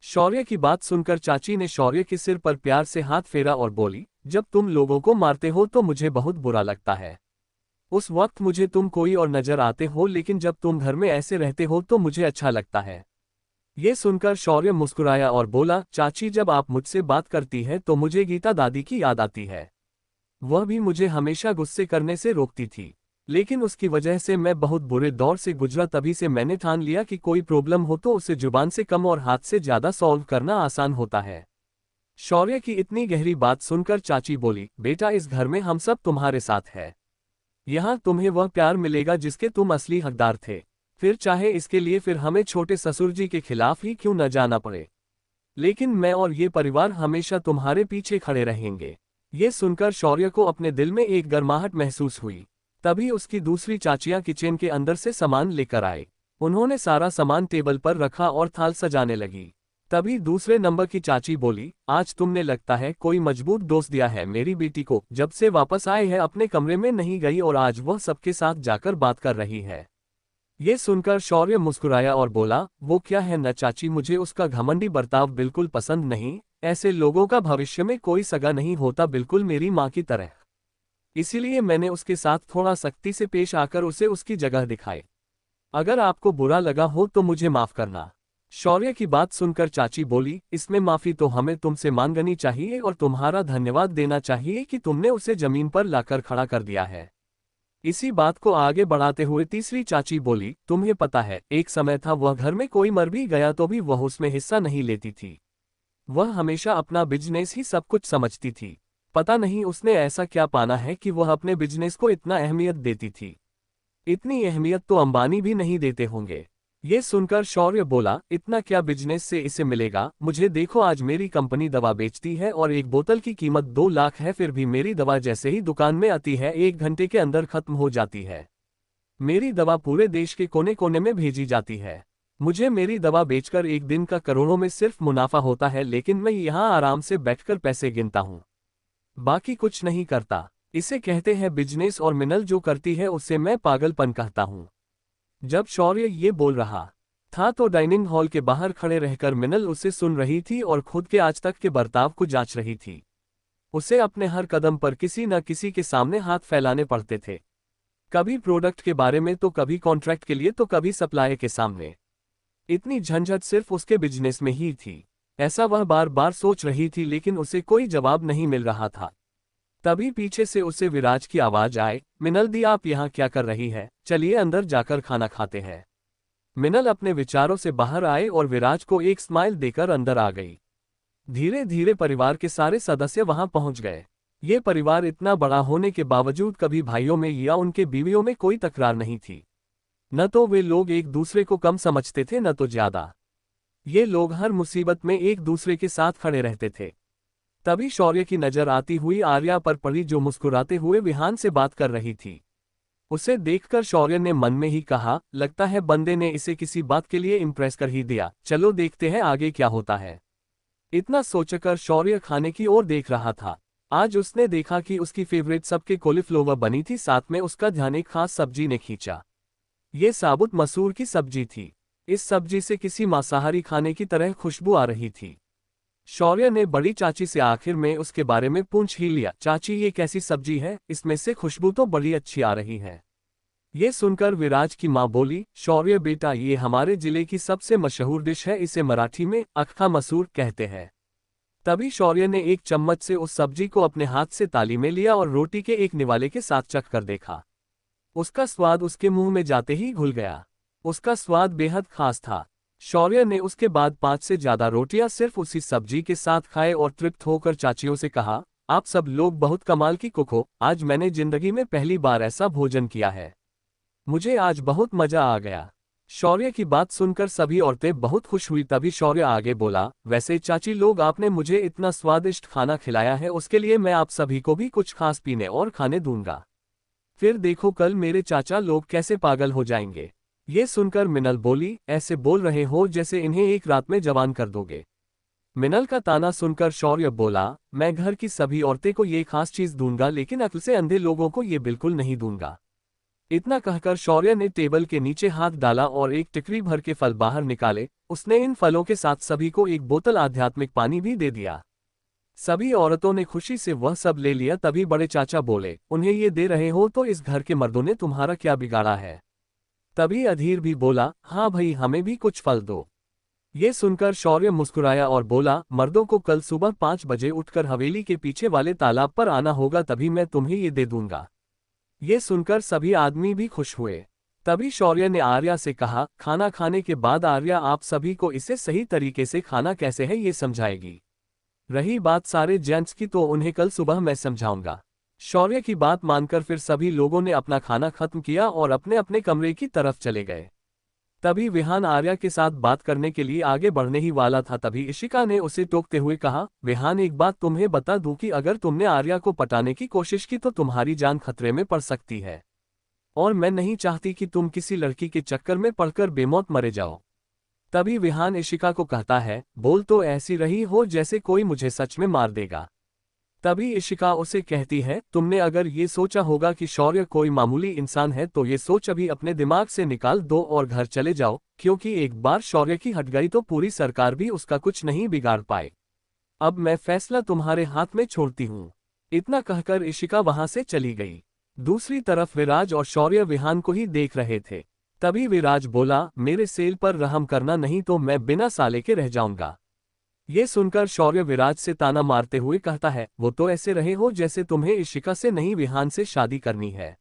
शौर्य की बात सुनकर चाची ने शौर्य के सिर पर प्यार से हाथ फेरा और बोली, जब तुम लोगों को मारते हो तो मुझे बहुत बुरा लगता है। उस वक्त मुझे तुम कोई और नजर आते हो, लेकिन जब तुम घर में ऐसे रहते हो तो मुझे अच्छा लगता है। ये सुनकर शौर्य मुस्कुराया और बोला, चाची जब आप मुझसे बात करती है तो मुझे गीता दादी की याद आती है। वह भी मुझे हमेशा गुस्से करने से रोकती थी, लेकिन उसकी वजह से मैं बहुत बुरे दौर से गुजरा। तभी से मैंने ठान लिया कि कोई प्रॉब्लम हो तो उसे जुबान से कम और हाथ से ज्यादा सॉल्व करना आसान होता है। शौर्य की इतनी गहरी बात सुनकर चाची बोली, बेटा इस घर में हम सब तुम्हारे साथ है। यहाँ तुम्हें वह प्यार मिलेगा जिसके तुम असली हकदार थे, फिर चाहे इसके लिए फिर हमें छोटे ससुर जी के खिलाफ ही क्यों न जाना पड़े, लेकिन मैं और ये परिवार हमेशा तुम्हारे पीछे खड़े रहेंगे। ये सुनकर शौर्य को अपने दिल में एक गर्माहट महसूस हुई। तभी उसकी दूसरी चाचियां किचन के अंदर से सामान लेकर आए। उन्होंने सारा सामान टेबल पर रखा और थाल सजाने लगी। तभी दूसरे नंबर की चाची बोली, आज तुमने लगता है कोई मजबूत दोस्त दिया है मेरी बेटी को, जब से वापस आए हैं अपने कमरे में नहीं गई और आज वह सबके साथ जाकर बात कर रही है। ये सुनकर शौर्य मुस्कुराया और बोला, वो क्या है न चाची, मुझे उसका घमंडी बर्ताव बिल्कुल पसंद नहीं। ऐसे लोगों का भविष्य में कोई सगा नहीं होता, बिल्कुल मेरी माँ की तरह। इसीलिए मैंने उसके साथ थोड़ा सख्ती से पेश आकर उसे उसकी जगह दिखाई। अगर आपको बुरा लगा हो तो मुझे माफ करना। शौर्य की बात सुनकर चाची बोली, इसमें माफी तो हमें तुमसे मांगनी चाहिए और तुम्हारा धन्यवाद देना चाहिए कि तुमने उसे जमीन पर लाकर खड़ा कर दिया है। इसी बात को आगे बढ़ाते हुए तीसरी चाची बोली, तुम्हें पता है एक समय था वह घर में कोई मर भी गया तो भी वह उसमें हिस्सा नहीं लेती थी। वह हमेशा अपना बिजनेस ही सब कुछ समझती थी। पता नहीं उसने ऐसा क्या पाना है कि वह अपने बिजनेस को इतना अहमियत देती थी। इतनी अहमियत तो अंबानी भी नहीं देते होंगे। ये सुनकर शौर्य बोला, इतना क्या बिजनेस से इसे मिलेगा, मुझे देखो आज मेरी कंपनी दवा बेचती है और एक बोतल की कीमत 2 लाख है, फिर भी मेरी दवा जैसे ही दुकान में आती है 1 घंटे के अंदर खत्म हो जाती है। मेरी दवा पूरे देश के कोने कोने में भेजी जाती है। मुझे मेरी दवा बेचकर एक दिन का करोड़ों में सिर्फ मुनाफा होता है, लेकिन मैं यहाँ आराम से बैठकर पैसे गिनता हूँ, बाकी कुछ नहीं करता। इसे कहते हैं बिजनेस और मिनल जो करती है उसे मैं पागलपन कहता हूँ। जब शौर्य ये बोल रहा था तो डाइनिंग हॉल के बाहर खड़े रहकर मिनल उसे सुन रही थी और खुद के आज तक के बर्ताव को जांच रही थी। उसे अपने हर कदम पर किसी न किसी के सामने हाथ फैलाने पड़ते थे, कभी प्रोडक्ट के बारे में तो कभी कॉन्ट्रैक्ट के लिए तो कभी सप्लाई के सामने। इतनी झंझट सिर्फ उसके बिजनेस में ही थी, ऐसा वह बार बार सोच रही थी, लेकिन उसे कोई जवाब नहीं मिल रहा था। तभी पीछे से उसे विराज की आवाज आए, मिनल दी आप यहाँ क्या कर रही है, चलिए अंदर जाकर खाना खाते हैं। मिनल अपने विचारों से बाहर आए और विराज को एक स्माइल देकर अंदर आ गई। धीरे धीरे परिवार के सारे सदस्य वहां पहुंच गए। ये परिवार इतना बड़ा होने के बावजूद कभी भाइयों में या उनके बीवियों में कोई तकरार नहीं थी। न तो वे लोग एक दूसरे को कम समझते थे न तो ज्यादा। ये लोग हर मुसीबत में एक दूसरे के साथ खड़े रहते थे। तभी शौर्य की नजर आती हुई आर्या पर पड़ी, जो मुस्कुराते हुए विहान से बात कर रही थी। उसे देखकर शौर्य ने मन में ही कहा, लगता है बंदे ने इसे किसी बात के लिए इम्प्रेस कर ही दिया, चलो देखते हैं आगे क्या होता है। इतना सोचकर शौर्य खाने की ओर देख रहा था। आज उसने देखा कि उसकी फेवरेट सबके कॉलीफ्लावर बनी थी, साथ में उसका ध्यान एक खास सब्जी ने खींचा। ये साबुत मसूर की सब्जी थी। इस सब्जी से किसी मांसाहारी खाने की तरह खुशबू आ रही थी। शौर्य ने बड़ी चाची से आखिर में उसके बारे में पूछ ही लिया, चाची ये कैसी सब्जी है, इसमें से खुशबू तो बड़ी अच्छी आ रही है। ये सुनकर विराज की मां बोली, शौर्य बेटा ये हमारे जिले की सबसे मशहूर डिश है, इसे मराठी में अख्खा मसूर कहते हैं। तभी शौर्य ने एक चम्मच से उस सब्जी को अपने हाथ से ताली में लिया और रोटी के एक निवाले के साथ चख कर देखा। उसका स्वाद उसके मुंह में जाते ही घुल गया। उसका स्वाद बेहद खास था। शौर्य ने उसके बाद 5 से ज्यादा रोटियां सिर्फ उसी सब्जी के साथ खाए और तृप्त होकर चाचियों से कहा, आप सब लोग बहुत कमाल की कुक हो, आज मैंने जिंदगी में पहली बार ऐसा भोजन किया है। मुझे आज बहुत मजा आ गया। शौर्य की बात सुनकर सभी औरतें बहुत खुश हुई। तभी शौर्य आगे बोला, वैसे चाची लोग आपने मुझे इतना स्वादिष्ट खाना खिलाया है, उसके लिए मैं आप सभी को भी कुछ खास पीने और खाने दूंगा। फिर देखो कल मेरे चाचा लोग कैसे पागल हो जाएंगे। ये सुनकर मिनल बोली, ऐसे बोल रहे हो जैसे इन्हें एक रात में जवान कर दोगे। मिनल का ताना सुनकर शौर्य बोला, मैं घर की सभी औरतें को ये खास चीज दूंगा, लेकिन अक्ल से अंधे लोगों को ये बिल्कुल नहीं दूंगा। इतना कहकर शौर्य ने टेबल के नीचे हाथ डाला और एक टिकरी भर के फल बाहर निकाले। उसने इन फलों के साथ सभी को एक बोतल आध्यात्मिक पानी भी दे दिया। सभी औरतों ने खुशी से वह सब ले लिया। तभी बड़े चाचा बोले, उन्हें ये दे रहे हो तो इस घर के मर्दों ने तुम्हारा क्या बिगाड़ा है। तभी अधीर भी बोला, हाँ भाई हमें भी कुछ फल दो। ये सुनकर शौर्य मुस्कुराया और बोला, मर्दों को कल सुबह 5 बजे उठकर हवेली के पीछे वाले तालाब पर आना होगा, तभी मैं तुम्हें ये दे दूंगा। ये सुनकर सभी आदमी भी खुश हुए। तभी शौर्य ने आर्या से कहा, खाना खाने के बाद आर्या आप सभी को इसे सही तरीके से खाना कैसे है ये समझाएगी। रही बात सारे जेंट्स की तो उन्हें कल सुबह मैं समझाऊंगा। शौर्य की बात मानकर फिर सभी लोगों ने अपना खाना खत्म किया और अपने अपने कमरे की तरफ चले गए। तभी विहान आर्या के साथ बात करने के लिए आगे बढ़ने ही वाला था, तभी इशिका ने उसे टोकते हुए कहा, विहान एक बात तुम्हें बता दूं कि अगर तुमने आर्या को पटाने की कोशिश की तो तुम्हारी जान खतरे में पड़ सकती है, और मैं नहीं चाहती कि तुम किसी लड़की के चक्कर में पड़कर बेमौत मरे जाओ। तभी विहान इशिका को कहता है, बोल तो ऐसी रही हो जैसे कोई मुझे सच में मार देगा। तभी इशिका उसे कहती है, तुमने अगर ये सोचा होगा कि शौर्य कोई मामूली इंसान है तो ये सोच अभी अपने दिमाग से निकाल दो और घर चले जाओ, क्योंकि एक बार शौर्य की हट गई तो पूरी सरकार भी उसका कुछ नहीं बिगाड़ पाए। अब मैं फैसला तुम्हारे हाथ में छोड़ती हूँ। इतना कहकर इशिका वहां से चली गई। दूसरी तरफ विराज और शौर्य विहान को ही देख रहे थे। तभी विराज बोला, मेरे सेल पर रहम करना नहीं तो मैं बिना साले के रह जाऊंगा। ये सुनकर शौर्य विराज से ताना मारते हुए कहता है, वो तो ऐसे रहे हो जैसे तुम्हें इशिका से नहीं विहान से शादी करनी है।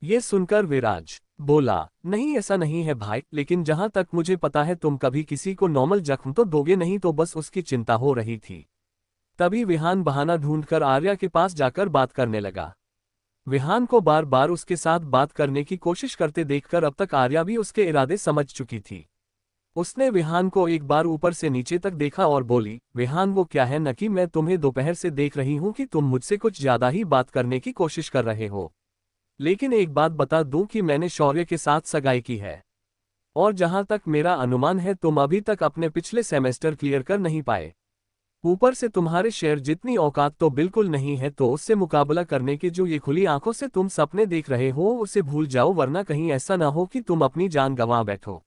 ये सुनकर विराज बोला, नहीं ऐसा नहीं है भाई, लेकिन जहां तक मुझे पता है तुम कभी किसी को नॉर्मल जख्म तो दोगे नहीं, तो बस उसकी चिंता हो रही थी। तभी विहान बहाना ढूंढकर आर्या के पास जाकर बात करने लगा। विहान को बार बार उसके साथ बात करने की कोशिश करते देखकर अब तक आर्या भी उसके इरादे समझ चुकी थी। उसने विहान को एक बार ऊपर से नीचे तक देखा और बोली, विहान वो क्या है न कि मैं तुम्हें दोपहर से देख रही हूं कि तुम मुझसे कुछ ज्यादा ही बात करने की कोशिश कर रहे हो। लेकिन एक बात बता दूं कि मैंने शौर्य के साथ सगाई की है, और जहां तक मेरा अनुमान है तुम अभी तक अपने पिछले सेमेस्टर क्लियर कर नहीं पाए। ऊपर से तुम्हारे शेर जितनी औकात तो बिल्कुल नहीं है, तो उससे मुकाबला करने के जो ये खुली आंखों से तुम सपने देख रहे हो उसे भूल जाओ, वरना कहीं ऐसा ना हो कि तुम अपनी जान गंवा बैठो।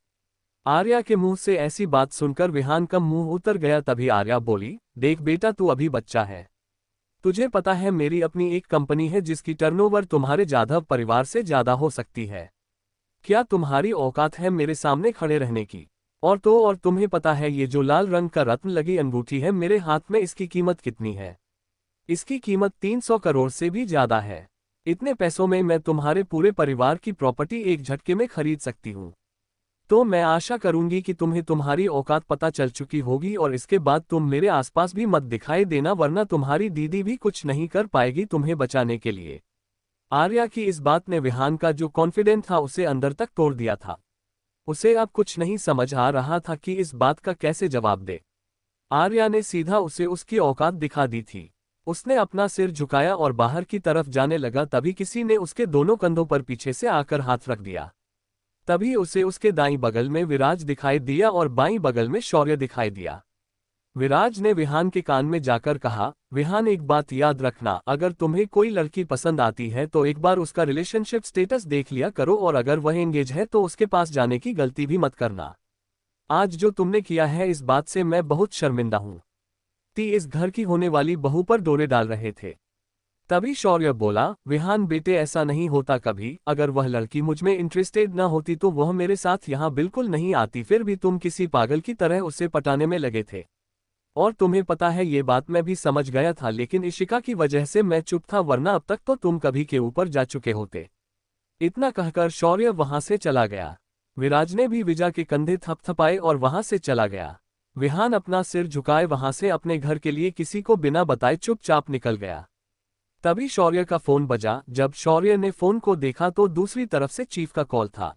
आर्या के मुंह से ऐसी बात सुनकर विहान का मुंह उतर गया। तभी आर्या बोली, देख बेटा, तू अभी बच्चा है। तुझे पता है मेरी अपनी एक कंपनी है जिसकी टर्नओवर तुम्हारे जाधव परिवार से ज्यादा हो सकती है। क्या तुम्हारी औकात है मेरे सामने खड़े रहने की? और तुम्हें पता है ये जो लाल रंग का रत्न लगी अंगूठी है मेरे हाथ में, इसकी कीमत कितनी है? इसकी कीमत 300 करोड़ से भी ज्यादा है। इतने पैसों में मैं तुम्हारे पूरे परिवार की प्रॉपर्टी एक झटके में खरीद सकती हूँ। तो मैं आशा करूंगी कि तुम्हें तुम्हारी औकात पता चल चुकी होगी और इसके बाद तुम मेरे आसपास भी मत दिखाई देना, वरना तुम्हारी दीदी भी कुछ नहीं कर पाएगी तुम्हें बचाने के लिए। आर्या की इस बात ने विहान का जो कॉन्फिडेंस था उसे अंदर तक तोड़ दिया था। उसे अब कुछ नहीं समझ आ रहा था कि इस बात का कैसे जवाब दे। आर्या ने सीधा उसे उसकी औकात दिखा दी थी। उसने अपना सिर झुकाया और बाहर की तरफ जाने लगा। तभी किसी ने उसके दोनों कंधों पर पीछे से आकर हाथ रख दिया। तभी उसे उसके दाईं बगल में विराज दिखाई दिया और बाईं बगल में शौर्य दिखाई दिया। विराज ने विहान के कान में जाकर कहा, विहान एक बात याद रखना, अगर तुम्हें कोई लड़की पसंद आती है तो एक बार उसका रिलेशनशिप स्टेटस देख लिया करो, और अगर वह एंगेज है तो उसके पास जाने की गलती भी मत करना। आज जो तुमने किया है इस बात से मैं बहुत शर्मिंदा हूं। ती इस घर की होने वाली बहू पर डोरे डाल रहे थे। तभी शौर्य बोला, विहान बेटे ऐसा नहीं होता कभी, अगर वह लड़की मुझ में इंटरेस्टेड न होती तो वह मेरे साथ यहाँ बिल्कुल नहीं आती, फिर भी तुम किसी पागल की तरह उसे पटाने में लगे थे। और तुम्हें पता है ये बात मैं भी समझ गया था, लेकिन इशिका की वजह से मैं चुप था, वरना अब तक तो तुम कभी के ऊपर जा चुके होते। इतना कहकर शौर्य वहां से चला गया। विराज ने भी विजा के कंधे थपथपाए और वहां से चला गया। विहान अपना सिर झुकाए वहां से अपने घर के लिए किसी को बिना बताए चुपचाप निकल गया। तभी शौर्य का फोन बजा। जब शौर्य ने फोन को देखा तो दूसरी तरफ से चीफ का कॉल था।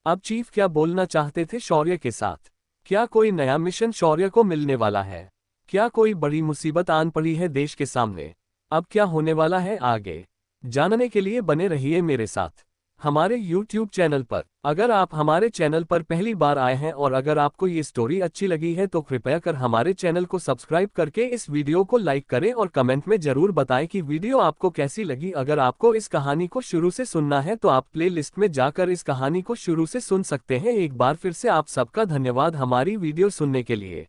अब चीफ क्या बोलना चाहते थे शौर्य के साथ? क्या कोई नया मिशन शौर्य को मिलने वाला है? क्या कोई बड़ी मुसीबत आन पड़ी है देश के सामने? अब क्या होने वाला है आगे जानने के लिए बने रहिए मेरे साथ हमारे YouTube चैनल पर। अगर आप हमारे चैनल पर पहली बार आए हैं और अगर आपको ये स्टोरी अच्छी लगी है तो कृपया कर हमारे चैनल को सब्सक्राइब करके इस वीडियो को लाइक करें और कमेंट में जरूर बताएं कि वीडियो आपको कैसी लगी। अगर आपको इस कहानी को शुरू से सुनना है तो आप प्लेलिस्ट में जाकर इस कहानी को शुरू से सुन सकते हैं। एक बार फिर से आप सबका धन्यवाद हमारी वीडियो सुनने के लिए।